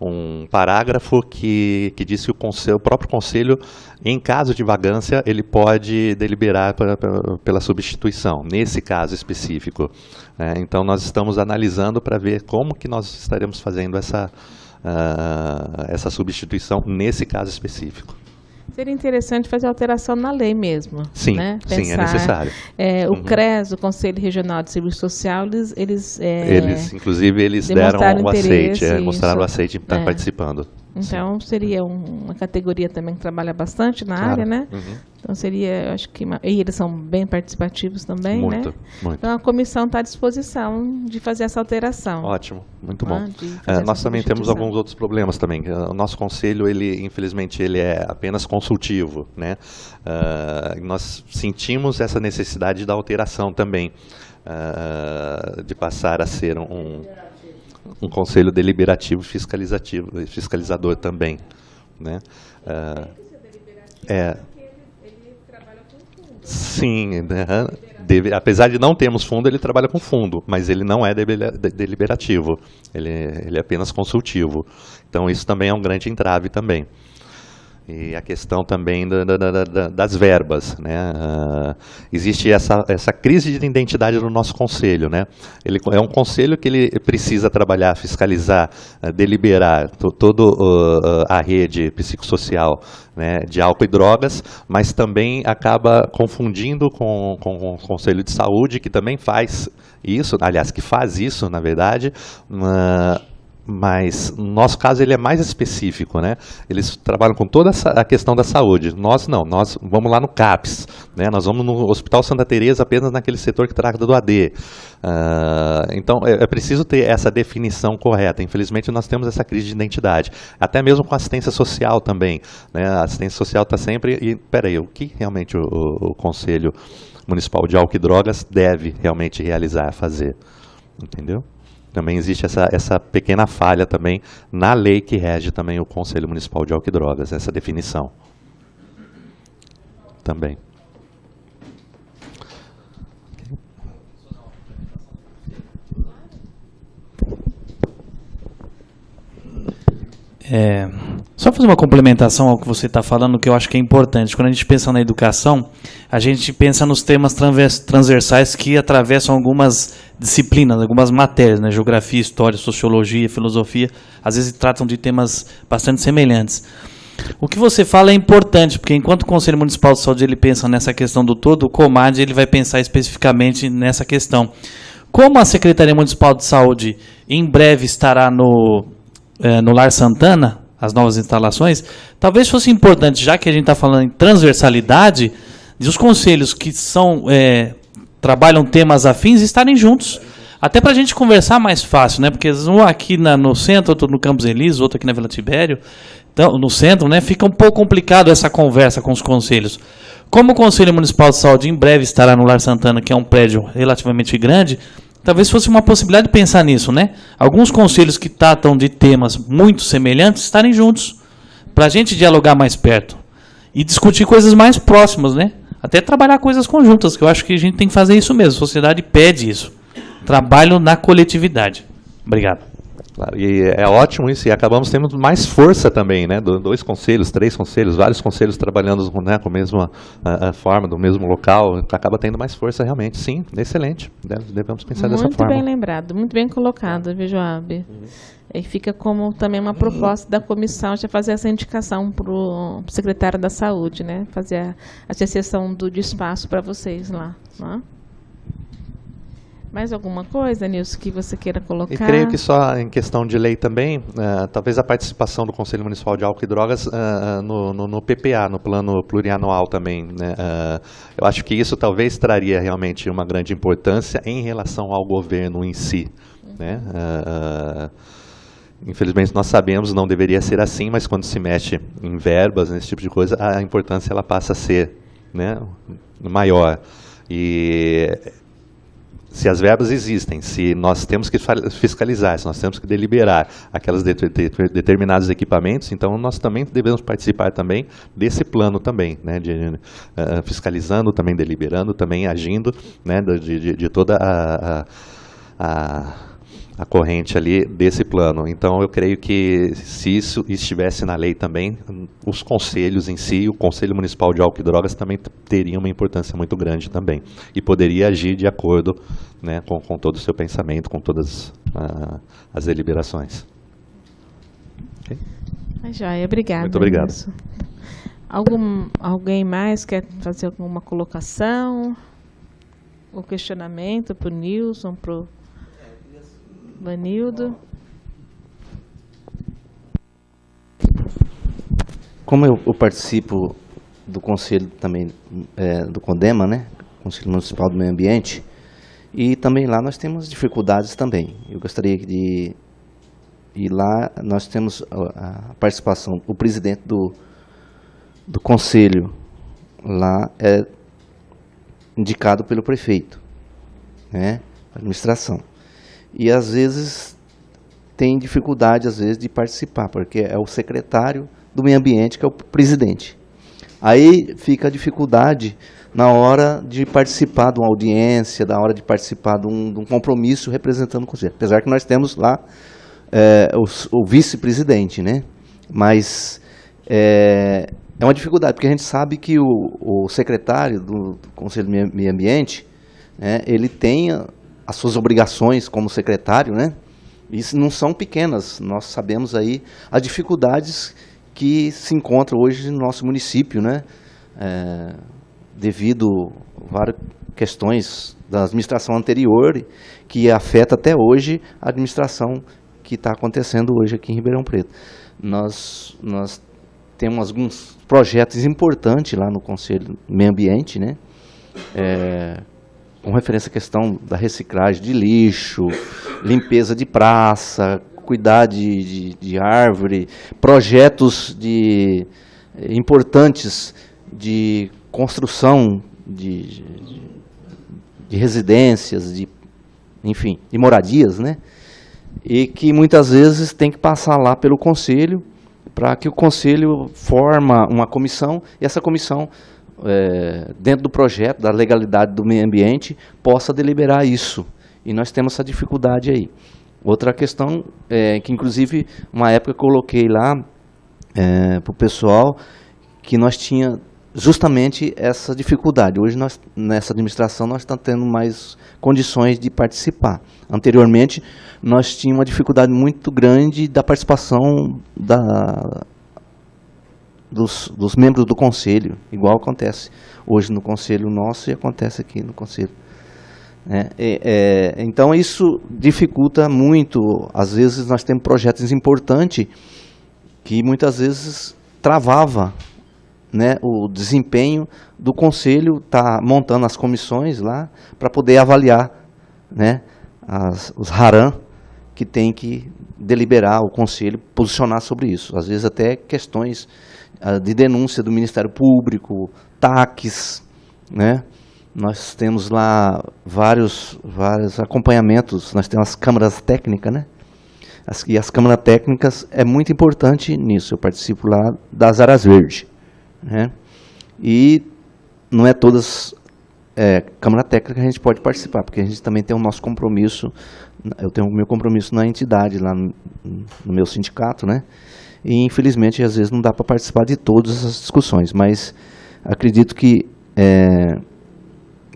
um parágrafo que diz que o próprio Conselho, em caso de vagância, ele pode deliberar pela substituição, nesse caso específico. Então, nós estamos analisando para ver como que nós estaremos fazendo essa substituição nesse caso específico. Seria interessante fazer alteração na lei mesmo. Sim, né? Sim, é necessário. O CRES, o Conselho Regional de Serviço Social, eles deram o aceite, mostraram o aceite de estar participando. Então, seria uma categoria também que trabalha bastante na área, né? Então, seria, acho que... E eles são bem participativos também, muito, né? Muito. Então, a comissão está à disposição de fazer essa alteração. Ótimo, muito bom. Nós também temos alguns outros problemas também. O nosso conselho, infelizmente, ele é apenas consultivo, né? Nós sentimos essa necessidade da alteração também, de passar a ser um conselho deliberativo fiscalizador também, né? Sim, né? Apesar de não termos fundo, ele trabalha com fundo, mas ele não é deliberativo, ele é apenas consultivo. Então isso também é um grande entrave também. E a questão também das verbas, né? Existe essa crise de identidade no nosso conselho, né? Ele é um conselho que ele precisa trabalhar, fiscalizar, deliberar toda a rede psicossocial, né, de álcool e drogas, mas também acaba confundindo com o Conselho de Saúde, que também faz isso, aliás, que faz isso, na verdade, mas no nosso caso ele é mais específico, né? Eles trabalham com toda a questão da saúde. Nós não, nós vamos lá no CAPS, né? Nós vamos no Hospital Santa Teresa apenas naquele setor que trata do AD. Então é preciso ter essa definição correta. Infelizmente nós temos essa crise de identidade, até mesmo com a assistência social também, né? A assistência social está sempre... E peraí, o que realmente o Conselho Municipal de Álcool e Drogas deve realmente realizar, fazer? Entendeu? Também existe essa pequena falha também na lei que rege também o Conselho Municipal de Álcool e Drogas, essa definição. Também. Só fazer uma complementação ao que você está falando, que eu acho que é importante. Quando a gente pensa na educação, a gente pensa nos temas transversais que atravessam algumas disciplinas, algumas matérias, né? Geografia, história, sociologia, filosofia, às vezes tratam de temas bastante semelhantes. O que você fala é importante, porque enquanto o Conselho Municipal de Saúde ele pensa nessa questão do todo, o COMAD ele vai pensar especificamente nessa questão. Como a Secretaria Municipal de Saúde em breve estará no Lar Santana, as novas instalações, talvez fosse importante, já que a gente está falando em transversalidade, de os conselhos que trabalham temas afins estarem juntos, até para a gente conversar mais fácil, né? Porque um aqui no centro, outro no Campos Elíseos, outro aqui na Vila Tibério, então, no centro, né? Fica um pouco complicado essa conversa com os conselhos. Como o Conselho Municipal de Saúde em breve estará no Lar Santana, que é um prédio relativamente grande, talvez fosse uma possibilidade de pensar nisso, né? Alguns conselhos que tratam de temas muito semelhantes estarem juntos, para a gente dialogar mais perto e discutir coisas mais próximas, né? Até trabalhar coisas conjuntas, que eu acho que a gente tem que fazer isso mesmo. A sociedade pede isso. Trabalho na coletividade. Obrigado. Claro, e é ótimo isso, e acabamos tendo mais força também, né? 2 conselhos, 3 conselhos, vários conselhos trabalhando, né, com a mesma forma, do mesmo local, acaba tendo mais força realmente. Sim, excelente. Devemos pensar dessa forma. Muito bem lembrado, muito bem colocado, viu, Joab? E fica como também uma proposta da comissão de fazer essa indicação para o secretário da Saúde, né? Fazer a cessão de espaço para vocês lá. Né? Mais alguma coisa, Nilson, que você queira colocar? E creio que só em questão de lei também, talvez a participação do Conselho Municipal de Álcool e Drogas no PPA, no Plano Plurianual também. Né? Eu acho que isso talvez traria realmente uma grande importância em relação ao governo em si. Né? Infelizmente nós sabemos, não deveria ser assim, mas quando se mexe em verbas, nesse tipo de coisa, a importância ela passa a ser, né, maior. E se as verbas existem, se nós temos que fiscalizar, se nós temos que deliberar aquelas determinados equipamentos, então nós também devemos participar também desse plano também, né, fiscalizando, também deliberando, também agindo, né, de toda a corrente ali desse plano. Então eu creio que se isso estivesse na lei também, os conselhos em si, o Conselho Municipal de Álcool e Drogas também teria uma importância muito grande também, e poderia agir de acordo, né, com todo o seu pensamento, com todas as deliberações. Okay? Joia, obrigada. Muito obrigado. Nilson. Alguém mais quer fazer alguma colocação? Ou questionamento para o Nilson, para o Vanildo? Como eu participo do conselho também, do CONDEMA, né, Conselho Municipal do Meio Ambiente, e também lá nós temos dificuldades também. Eu gostaria de ir lá, nós temos a participação, o presidente do conselho lá é indicado pelo prefeito, né, administração. E às vezes tem dificuldade de participar, porque é o secretário do meio ambiente que é o presidente. Aí fica a dificuldade na hora de participar de uma audiência, na hora de participar de um compromisso representando o conselho. Apesar que nós temos lá o vice-presidente, né? Mas é uma dificuldade, porque a gente sabe que o secretário do Conselho do Meio Ambiente, né, ele tem as suas obrigações como secretário, né? Isso não são pequenas. Nós sabemos aí as dificuldades que se encontram hoje no nosso município, né? Devido a várias questões da administração anterior que afeta até hoje a administração que está acontecendo hoje aqui em Ribeirão Preto. Nós temos alguns projetos importantes lá no Conselho do Meio Ambiente, né? Com referência à questão da reciclagem de lixo, limpeza de praça, cuidar de árvore, projetos importantes de construção de residências, enfim, de moradias, né? E que muitas vezes tem que passar lá pelo conselho, para que o conselho forma uma comissão, e essa comissão, dentro do projeto, da legalidade do meio ambiente, possa deliberar isso. E nós temos essa dificuldade aí. Outra questão, que inclusive, uma época eu coloquei lá para o pessoal, que nós tínhamos justamente essa dificuldade. Hoje, nessa administração, nós estamos tendo mais condições de participar. Anteriormente, nós tínhamos uma dificuldade muito grande da participação dos membros do conselho, igual acontece hoje no conselho nosso e acontece aqui no conselho. Então isso dificulta muito. Às vezes nós temos projetos importantes que muitas vezes travava, né, o desempenho do conselho, tá montando as comissões lá para poder avaliar, né, os RARAN que tem que deliberar, o conselho posicionar sobre isso. Às vezes até questões de denúncia do Ministério Público, TACs, né? nós temos lá vários acompanhamentos, nós temos as câmaras técnicas, né? E as câmaras técnicas é muito importante nisso. Eu participo lá das áreas verdes, né? E não é todas câmara técnica que a gente pode participar, porque a gente também tem o nosso compromisso. Eu tenho o meu compromisso na entidade, lá no meu sindicato, né? E infelizmente às vezes não dá para participar de todas as discussões, mas acredito que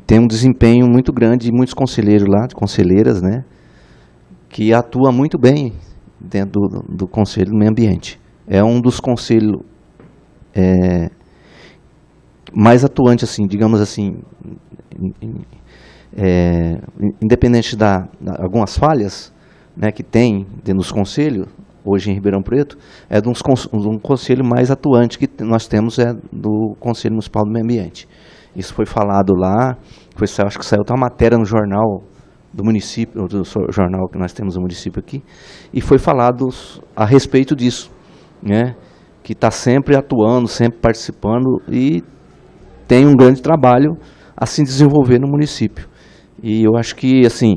tem um desempenho muito grande de muitos conselheiros lá, de conselheiras, né? Que atua muito bem dentro do Conselho do Meio Ambiente. É um dos conselhos mais atuante, assim, digamos assim, independente algumas falhas, né, que tem dentro dos conselhos, hoje em Ribeirão Preto, é de um conselho mais atuante que nós temos, do Conselho Municipal do Meio Ambiente. Isso foi falado lá, acho que saiu uma matéria no jornal do município, do jornal que nós temos no município aqui, e foi falado a respeito disso, né, que está sempre atuando, sempre participando e tem um grande trabalho a se desenvolver no município. E eu acho que, assim,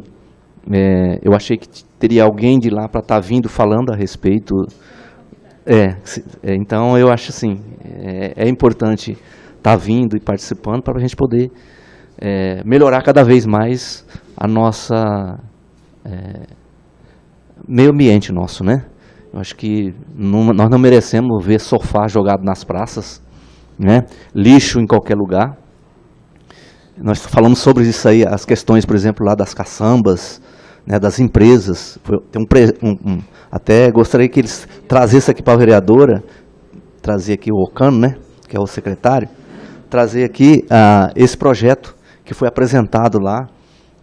eu achei que teria alguém de lá para estar vindo falando a respeito. Então, eu acho assim, é importante estar vindo e participando para a gente poder melhorar cada vez mais a nossa meio ambiente nosso, né? Eu acho que nós não merecemos ver sofá jogado nas praças, né? Lixo em qualquer lugar. Nós falamos sobre isso aí, as questões, por exemplo, lá das caçambas, né, das empresas. Até gostaria que eles trazessem aqui para a vereadora, trazer aqui o Ocano, né, que é o secretário, trazer aqui esse projeto que foi apresentado lá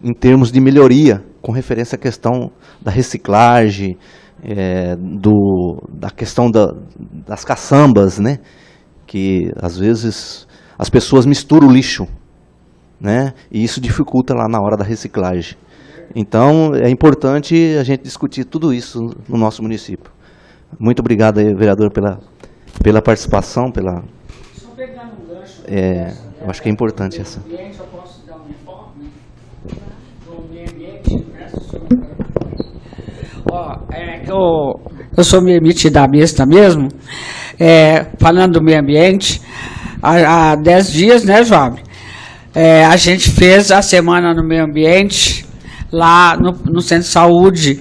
em termos de melhoria, com referência à questão da reciclagem, da questão das caçambas, né, que às vezes as pessoas misturam o lixo, né, e isso dificulta lá na hora da reciclagem. Então, é importante a gente discutir tudo isso no nosso município. Muito obrigado aí, vereador, pela participação, Só pegando um gancho, eu acho que é importante essa. Eu posso dar um informe do meio ambiente, eu sou meio metida besta mesmo, falando do meio ambiente, há 10 dias, né, Joab? A gente fez a Semana no Meio Ambiente lá no Centro de Saúde,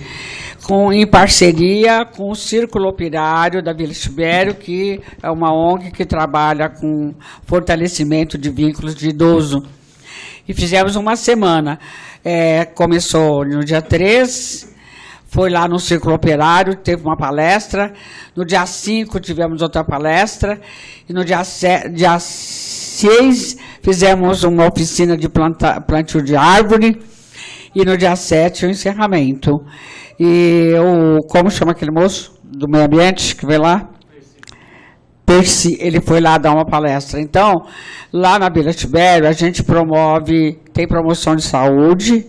em parceria com o Círculo Operário da Vila Tibério, que é uma ONG que trabalha com fortalecimento de vínculos de idoso. E fizemos uma semana. Começou no dia 3, foi lá no Círculo Operário, teve uma palestra. No dia 5 tivemos outra palestra. E no dia 6 fizemos uma oficina de plantio de árvore. E no dia 7 o encerramento. E como chama aquele moço do meio ambiente que veio lá? Percy, ele foi lá dar uma palestra. Então, lá na Vila Tibério, a gente tem promoção de saúde,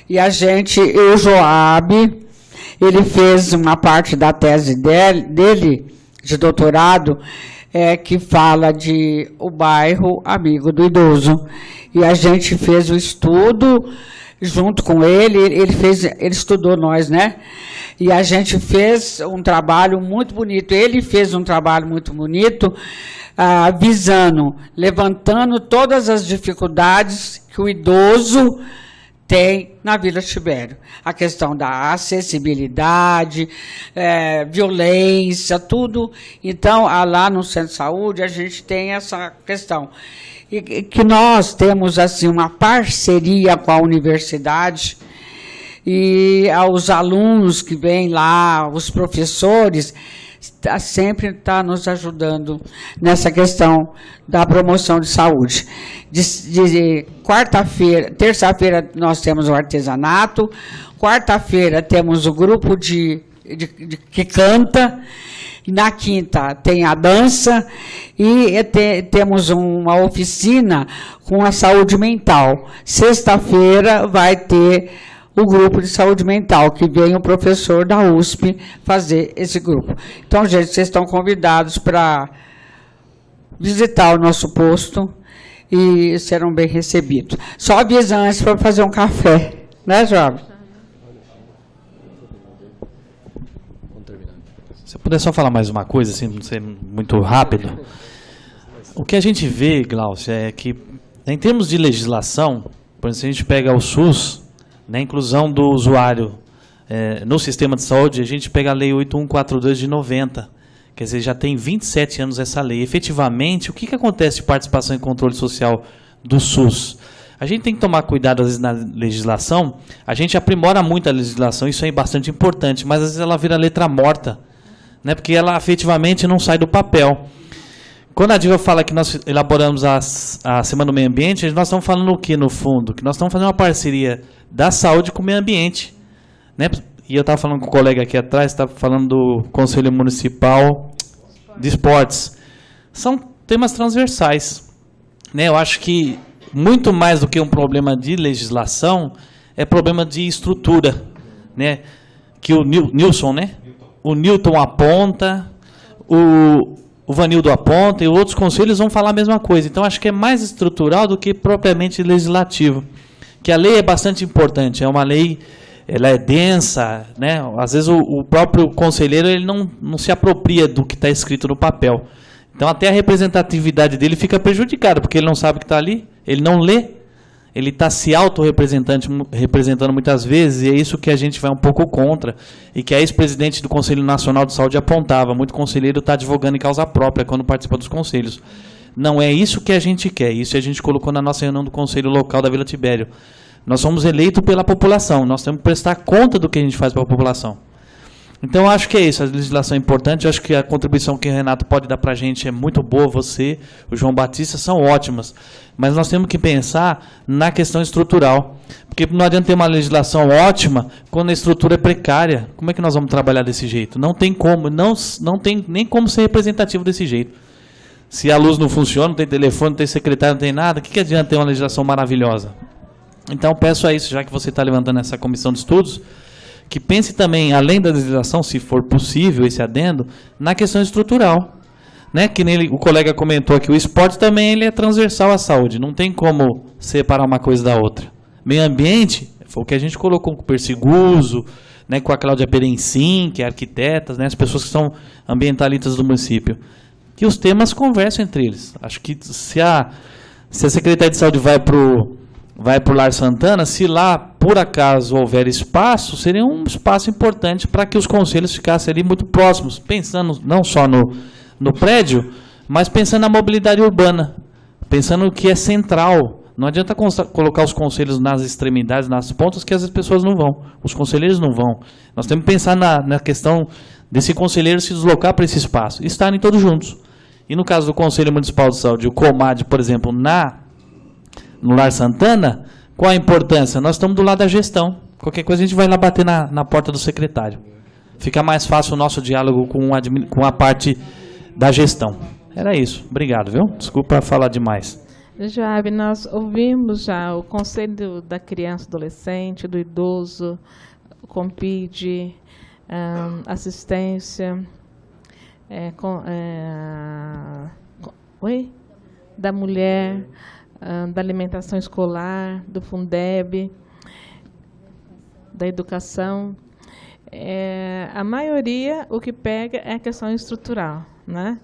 e o Joab, ele fez uma parte da tese dele de doutorado, que fala de o bairro amigo do idoso. E a gente fez o estudo junto com ele, ele estudou nós, né? E a gente fez um trabalho muito bonito. Ele fez um trabalho muito bonito, levantando todas as dificuldades que o idoso tem na Vila Tibério. A questão da acessibilidade, violência, tudo. Então, lá no Centro de Saúde, a gente tem essa questão. E que nós temos assim uma parceria com a universidade, e aos alunos que vêm lá, os professores, sempre está nos ajudando nessa questão da promoção de saúde. De terça-feira nós temos o artesanato, quarta-feira temos o grupo que canta, na quinta tem a dança, e temos uma oficina com a saúde mental. Sexta-feira vai ter o grupo de saúde mental, que vem o professor da USP fazer esse grupo. Então, gente, vocês estão convidados para visitar o nosso posto e serão bem recebidos. Só avisa antes para fazer um café, né, jovem? Se eu puder só falar mais uma coisa, assim, não ser muito rápido. O que a gente vê, Glaucia, é que, em termos de legislação, por exemplo, se a gente pega o SUS, na inclusão do usuário no sistema de saúde, a gente pega a Lei 8142 de 90. Quer dizer, já tem 27 anos essa lei. Efetivamente, o que acontece de participação e controle social do SUS? A gente tem que tomar cuidado, às vezes, na legislação. A gente aprimora muito a legislação, isso é bastante importante, mas às vezes ela vira letra morta, né? Porque ela efetivamente não sai do papel. Quando a Diva fala que nós elaboramos a Semana do Meio Ambiente, nós estamos falando o que, no fundo? Que nós estamos fazendo uma parceria da saúde com o meio ambiente, né? E eu estava falando com o colega aqui atrás, estava falando do Conselho Municipal de Esportes. São temas transversais, né? Eu acho que muito mais do que um problema de legislação, é problema de estrutura, né? Que o Nilson, né? O Newton aponta, o Vanildo aponta e outros conselhos vão falar a mesma coisa. Então, acho que é mais estrutural do que propriamente legislativo. Que a lei é bastante importante, é uma lei, ela é densa, né? Às vezes o próprio conselheiro ele não se apropria do que está escrito no papel. Então, até a representatividade dele fica prejudicada, porque ele não sabe o que está ali, ele não lê, ele está se autorrepresentando muitas vezes, e é isso que a gente vai um pouco contra, e que a ex-presidente do Conselho Nacional de Saúde apontava, muito conselheiro está advogando em causa própria quando participa dos conselhos. Não é isso que a gente quer, isso a gente colocou na nossa reunião do Conselho Local da Vila Tibério. Nós somos eleitos pela população, nós temos que prestar conta do que a gente faz para a população. Então, eu acho que é isso, a legislação é importante, eu acho que a contribuição que o Renato pode dar para a gente é muito boa, você, o João Batista, são ótimas, mas nós temos que pensar na questão estrutural, porque não adianta ter uma legislação ótima quando a estrutura é precária. Como é que nós vamos trabalhar desse jeito? Não tem como, não tem nem como ser representativo desse jeito. Se a luz não funciona, não tem telefone, não tem secretário, não tem nada, o que adianta ter uma legislação maravilhosa? Então, peço a isso, já que você está levantando essa comissão de estudos, que pense também, além da legislação, se for possível esse adendo, na questão estrutural. Né? Que nem o colega comentou aqui, o esporte também ele é transversal à saúde, não tem como separar uma coisa da outra. Meio ambiente, foi o que a gente colocou com o Persiguso, né, com a Cláudia Perencin, que é arquiteta, né, as pessoas que são ambientalistas do município. Que os temas conversam entre eles. Acho que se a Secretaria de Saúde vai para o Lar Santana, se lá, por acaso, houver espaço, seria um espaço importante para que os conselhos ficassem ali muito próximos, pensando não só no prédio, mas pensando na mobilidade urbana, pensando no que é central. Não adianta colocar os conselhos nas extremidades, nas pontas, que as pessoas não vão, os conselheiros não vão. Nós temos que pensar na questão desse conselheiro se deslocar para esse espaço e estarem todos juntos. E no caso do Conselho Municipal de Saúde, o COMAD, por exemplo, no Lar Santana, qual a importância? Nós estamos do lado da gestão. Qualquer coisa a gente vai lá bater na porta do secretário. Fica mais fácil o nosso diálogo com a parte da gestão. Era isso. Obrigado, viu? Desculpa falar demais. Joab, nós ouvimos já o Conselho da Criança e Adolescente, do Idoso, o COMPID, assistência, da mulher, da alimentação escolar, do Fundeb, da educação. A maioria, o que pega é a questão estrutural, né?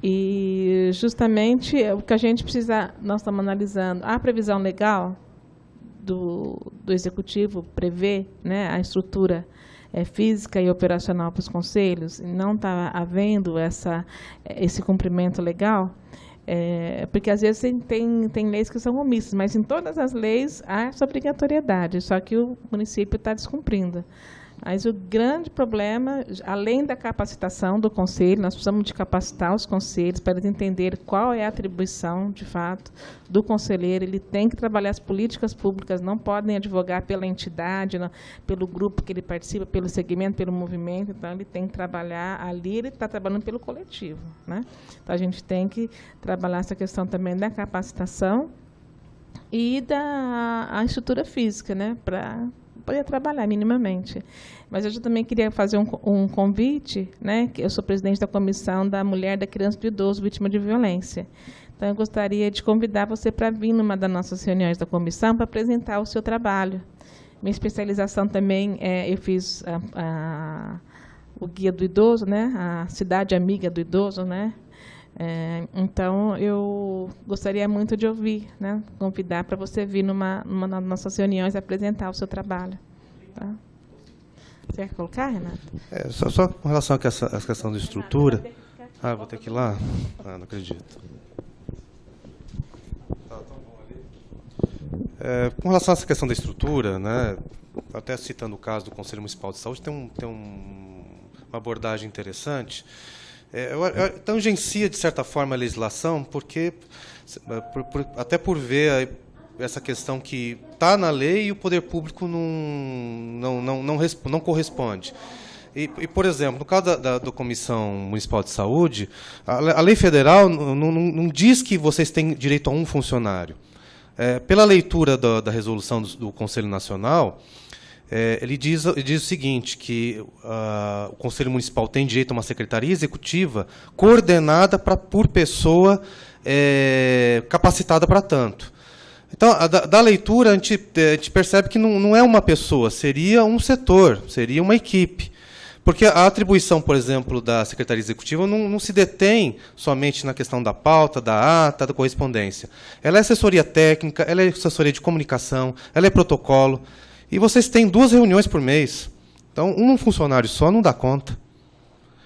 E justamente o que a gente precisa, nós estamos analisando, a previsão legal do Executivo prevê, né, a estrutura física e operacional para os conselhos, e não está havendo esse cumprimento legal, porque às vezes tem leis que são omissas, mas em todas as leis há essa obrigatoriedade, só que o município está descumprindo. Mas o grande problema, além da capacitação do conselho, nós precisamos de capacitar os conselhos para eles entenderem qual é a atribuição, de fato, do conselheiro. Ele tem que trabalhar as políticas públicas, não podem advogar pela entidade, não, pelo grupo que ele participa, pelo segmento, pelo movimento. Então, ele tem que trabalhar ali, ele está trabalhando pelo coletivo, né? Então, a gente tem que trabalhar essa questão também da capacitação e da estrutura física, né, para poder trabalhar minimamente. Mas eu também queria fazer um convite, né, que eu sou presidente da Comissão da Mulher, da Criança e do Idoso Vítima de Violência. Então, eu gostaria de convidar você para vir numa das nossas reuniões da comissão para apresentar o seu trabalho. Minha especialização também, eu fiz o Guia do Idoso, né? A Cidade Amiga do Idoso, né? Então, eu gostaria muito de ouvir, né? Convidar para você vir numa das nossas reuniões apresentar o seu trabalho. Tá? Você quer colocar, Renato? Só com relação a essa questão de estrutura. Vou ter que ir lá? Não acredito. Com relação a essa questão da estrutura, né, até citando o caso do Conselho Municipal de Saúde, tem uma abordagem interessante. Tangencia, de certa forma, a legislação, porque até por ver essa questão que está na lei e o poder público não corresponde. E, por exemplo, no caso da Comissão Municipal de Saúde, a lei federal não diz que vocês têm direito a um funcionário. Pela leitura da resolução do Conselho Nacional, ele diz o seguinte, que o Conselho Municipal tem direito a uma secretaria executiva coordenada por pessoa capacitada para tanto. Então, da leitura, a gente percebe que não é uma pessoa, seria um setor, seria uma equipe. Porque a atribuição, por exemplo, da Secretaria Executiva não se detém somente na questão da pauta, da ata, da correspondência. Ela é assessoria técnica, ela é assessoria de comunicação, ela é protocolo. E vocês têm 2 reuniões por mês. Então, um funcionário só não dá conta.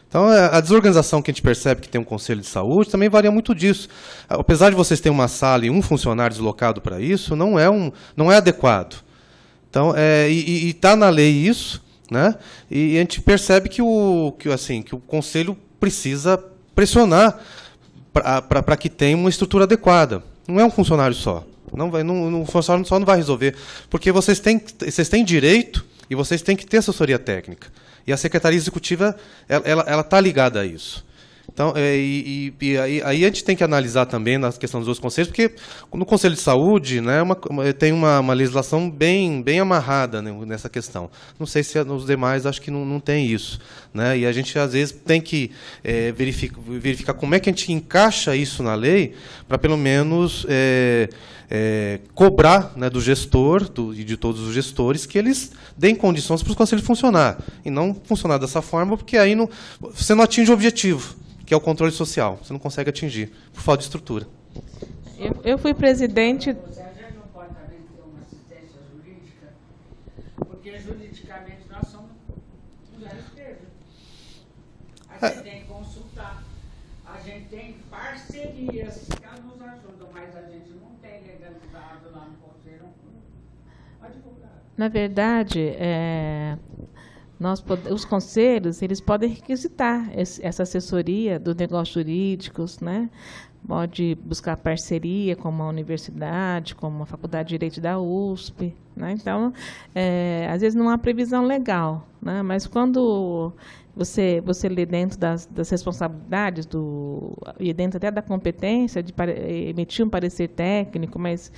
Então, a desorganização que a gente percebe que tem um Conselho de Saúde também varia muito disso. Apesar de vocês terem uma sala e um funcionário deslocado para isso, não é adequado. Então, está na lei isso. Né? E a gente percebe que o Conselho precisa pressionar para que tenha uma estrutura adequada. Não é um funcionário só. Um funcionário só não vai resolver. Porque vocês têm direito e vocês têm que ter assessoria técnica. E a Secretaria Executiva ela está ligada a isso. Então, aí a gente tem que analisar também na questão dos outros conselhos, porque no Conselho de Saúde, né, tem uma legislação bem amarrada, né, nessa questão. Não sei se nos demais acho que não tem isso. Né, e a gente, às vezes, tem que verificar como é que a gente encaixa isso na lei, para pelo menos cobrar, né, do gestor e de todos os gestores que eles deem condições para os conselhos funcionar. E não funcionar dessa forma, porque aí você não atinge o objetivo, que é o controle social. Você não consegue atingir, por falta de estrutura. Eu fui presidente... A gente não pode também ter uma assistência jurídica, porque juridicamente nós somos mulheres presas. A gente tem que consultar, a gente tem parcerias que nos ajudam, mas a gente não tem legalizado lá no Conselho um advogado. Na verdade, os conselhos, eles podem requisitar essa assessoria dos negócios jurídicos, né? Pode buscar parceria com uma universidade, como a Faculdade de Direito da USP, né? Então, às vezes não há previsão legal, né? Mas quando você lê dentro das responsabilidades e dentro até da competência de emitir um parecer técnico, mas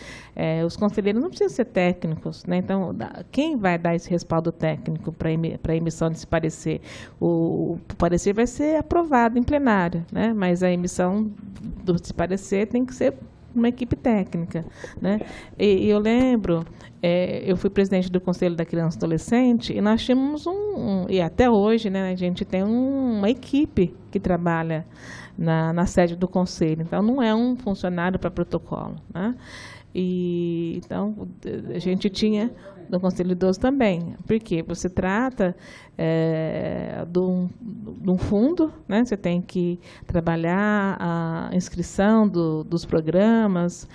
os conselheiros não precisam ser técnicos, né? Então, quem vai dar esse respaldo técnico para a emissão desse parecer? O parecer vai ser aprovado em plenário, né? Mas a emissão desse parecer tem que ser uma equipe técnica, né? E eu lembro, eu fui presidente do Conselho da Criança e Adolescente e nós tínhamos e até hoje, né, a gente tem uma equipe que trabalha na sede do Conselho, então não é um funcionário para protocolo, né? E então a gente tinha no Conselho Idoso também, porque você trata de um fundo, né? Você tem que trabalhar a inscrição dos programas,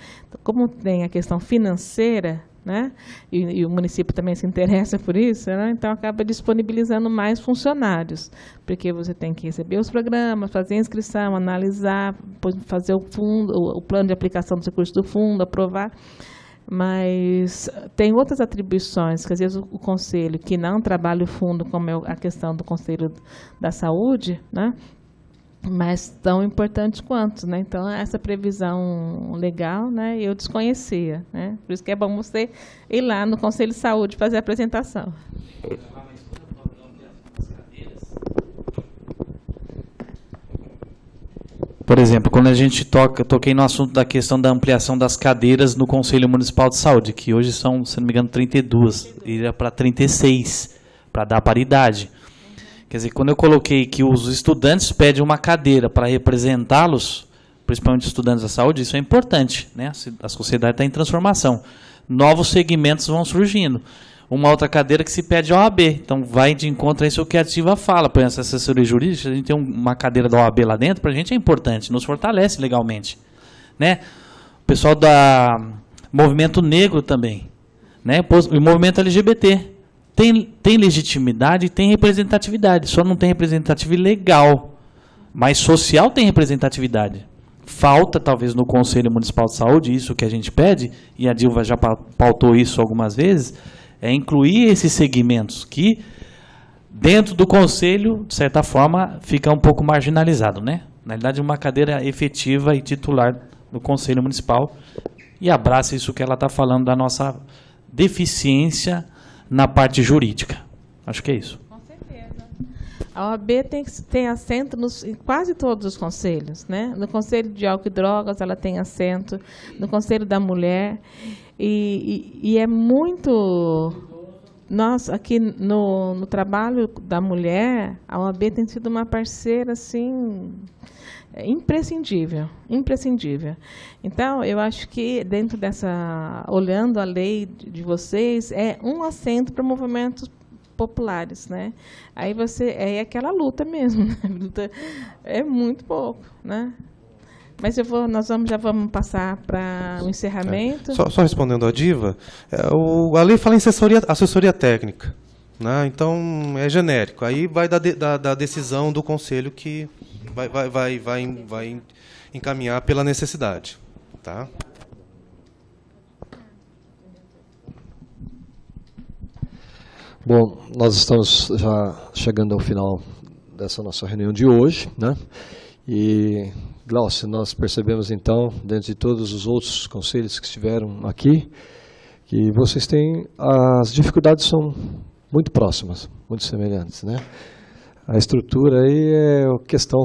como tem a questão financeira, né? E o município também se interessa por isso, né? Então acaba disponibilizando mais funcionários, porque você tem que receber os programas, fazer a inscrição, analisar, fazer o plano de aplicação dos recursos do fundo, aprovar. Mas tem outras atribuições que às vezes o conselho que não trabalha o fundo, como é a questão do Conselho da Saúde, né? Mas tão importantes quanto, né? Então, essa previsão legal, né, eu desconhecia, né? Por isso que é bom você ir lá no Conselho de Saúde fazer a apresentação. Por exemplo, quando a gente toquei no assunto da questão da ampliação das cadeiras no Conselho Municipal de Saúde, que hoje são, se não me engano, 32, iria para 36, para dar paridade. Quer dizer, quando eu coloquei que os estudantes pedem uma cadeira para representá-los, principalmente estudantes da saúde, isso é importante, né? A sociedade está em transformação. Novos segmentos vão surgindo. Uma outra cadeira que se pede a OAB. Então, vai de encontro a isso que a Ativa fala. Por exemplo, essa assessoria jurídica, a gente tem uma cadeira da OAB lá dentro, para a gente é importante, nos fortalece legalmente. Né? O pessoal do movimento negro também. Né? O movimento LGBT. Tem legitimidade e tem representatividade. Só não tem representatividade legal. Mas social tem representatividade. Falta, talvez, no Conselho Municipal de Saúde, isso que a gente pede, e a Dilva já pautou isso algumas vezes, é incluir esses segmentos que, dentro do Conselho, de certa forma, fica um pouco marginalizado, né? Na realidade, uma cadeira efetiva e titular do Conselho Municipal, e abraça isso que ela está falando da nossa deficiência na parte jurídica. Acho que é isso. Com certeza. A OAB tem assento em quase todos os conselhos, né? No Conselho de Álcool e Drogas, ela tem assento, no Conselho da Mulher. E é muito... Nós, aqui no trabalho da mulher, a OAB tem sido uma parceira, assim, imprescindível, imprescindível. Então, eu acho que dentro dessa... Olhando a lei de vocês, é um assento para movimentos populares, né? Aí é aquela luta mesmo, né? É muito pouco, né? Mas nós já vamos passar para o encerramento. Só respondendo à Diva, a lei fala em assessoria técnica, né? Então é genérico. Aí vai da decisão do conselho que vai encaminhar pela necessidade, tá? Bom, nós estamos já chegando ao final dessa nossa reunião de hoje, né? E, Glaucio, nós percebemos então, dentro de todos os outros conselhos que estiveram aqui, que vocês têm, as dificuldades são muito próximas, muito semelhantes, né? A estrutura aí é questão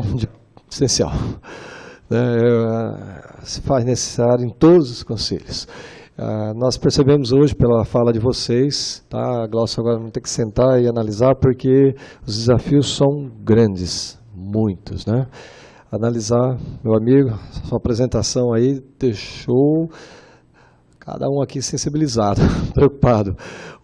essencial, né? Se faz necessário em todos os conselhos. Nós percebemos hoje pela fala de vocês, tá? A Glaucia agora vai ter que sentar e analisar, porque os desafios são grandes, muitos, né? Analisar, meu amigo, sua apresentação aí deixou cada um aqui sensibilizado, preocupado.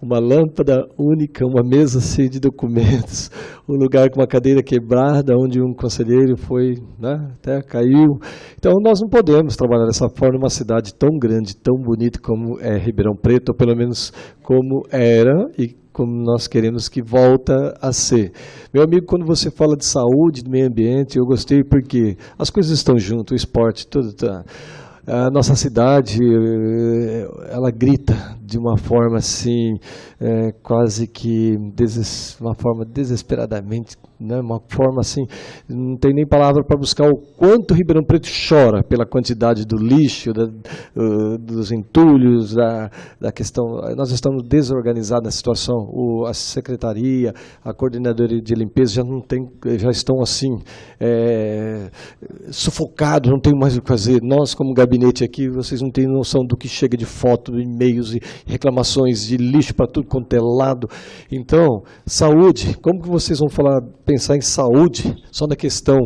Uma lâmpada única, uma mesa cheia de documentos, um lugar com uma cadeira quebrada, onde um conselheiro foi, né, até caiu. Então, nós não podemos trabalhar dessa forma numa cidade tão grande, tão bonita como é Ribeirão Preto, ou pelo menos como era e como nós queremos que volta a ser. Meu amigo, quando você fala de saúde, de meio ambiente, eu gostei porque as coisas estão juntas, o esporte, tudo está... A nossa cidade, ela grita de uma forma assim, quase que uma forma desesperadamente, né? Uma forma assim, não tem nem palavra para buscar o quanto Ribeirão Preto chora pela quantidade do lixo, dos entulhos, da questão. Nós estamos desorganizados na situação. A secretaria, a coordenadoria de limpeza já estão assim, sufocados, não tem mais o que fazer. Nós, como gabinete aqui, vocês não têm noção do que chega de foto, e-mails e reclamações de lixo para tudo quanto é lado. Então, saúde, como que vocês vão pensar em saúde só na questão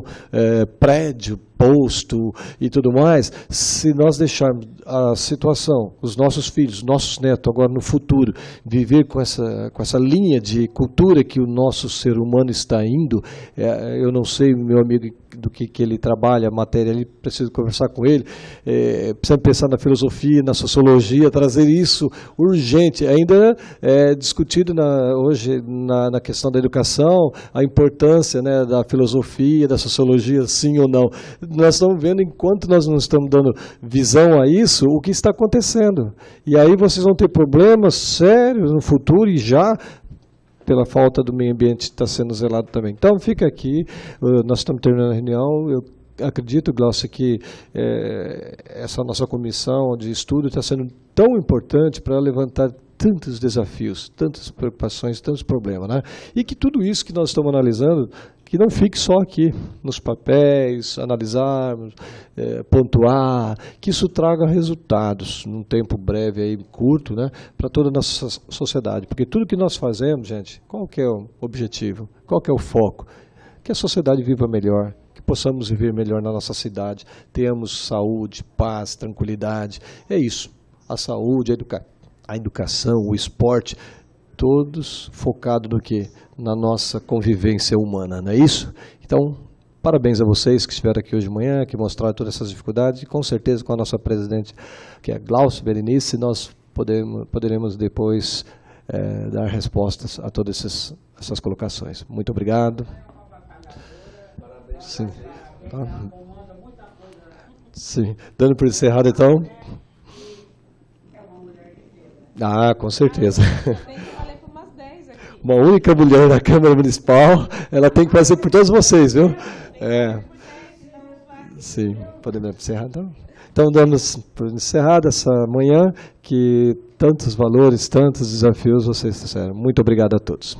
prédio, posto e tudo mais, se nós deixarmos a situação, os nossos filhos, nossos netos, agora no futuro, viver com essa linha de cultura que o nosso ser humano está indo, eu não sei, meu amigo, do que ele trabalha, a matéria, ele preciso conversar com ele, precisa pensar na filosofia, na sociologia, trazer isso urgente, ainda é discutido hoje na questão da educação, a importância, né, da filosofia, da sociologia, sim ou não. Nós estamos vendo, enquanto nós não estamos dando visão a isso, o que está acontecendo. E aí vocês vão ter problemas sérios no futuro e já pela falta do meio ambiente está sendo zelado também. Então fica aqui, nós estamos terminando a reunião, eu acredito, Glaucia, que essa nossa comissão de estudo está sendo tão importante para levantar tantos desafios, tantas preocupações, tantos problemas, né? E que tudo isso que nós estamos analisando que não fique só aqui nos papéis, analisarmos, pontuar, que isso traga resultados num tempo breve, aí, curto, né, para toda a nossa sociedade. Porque tudo que nós fazemos, gente, qual que é o objetivo? Qual que é o foco? Que a sociedade viva melhor, que possamos viver melhor na nossa cidade, tenhamos saúde, paz, tranquilidade. É isso. A saúde, a educação, o esporte, todos focados no quê? Na nossa convivência humana, não é isso? Então, parabéns a vocês que estiveram aqui hoje de manhã, que mostraram todas essas dificuldades, e com certeza com a nossa presidente, que é Glaucia Berenice, nós poderemos depois dar respostas a todas essas colocações. Muito obrigado. Sim. Tá. Sim. Dando por encerrado, então. Ah, com certeza. Uma única mulher na Câmara Municipal, ela tem que fazer por todos vocês, viu? Sim, podemos encerrar então? Então, damos por encerrada essa manhã, que tantos valores, tantos desafios vocês trouxeram. Muito obrigado a todos.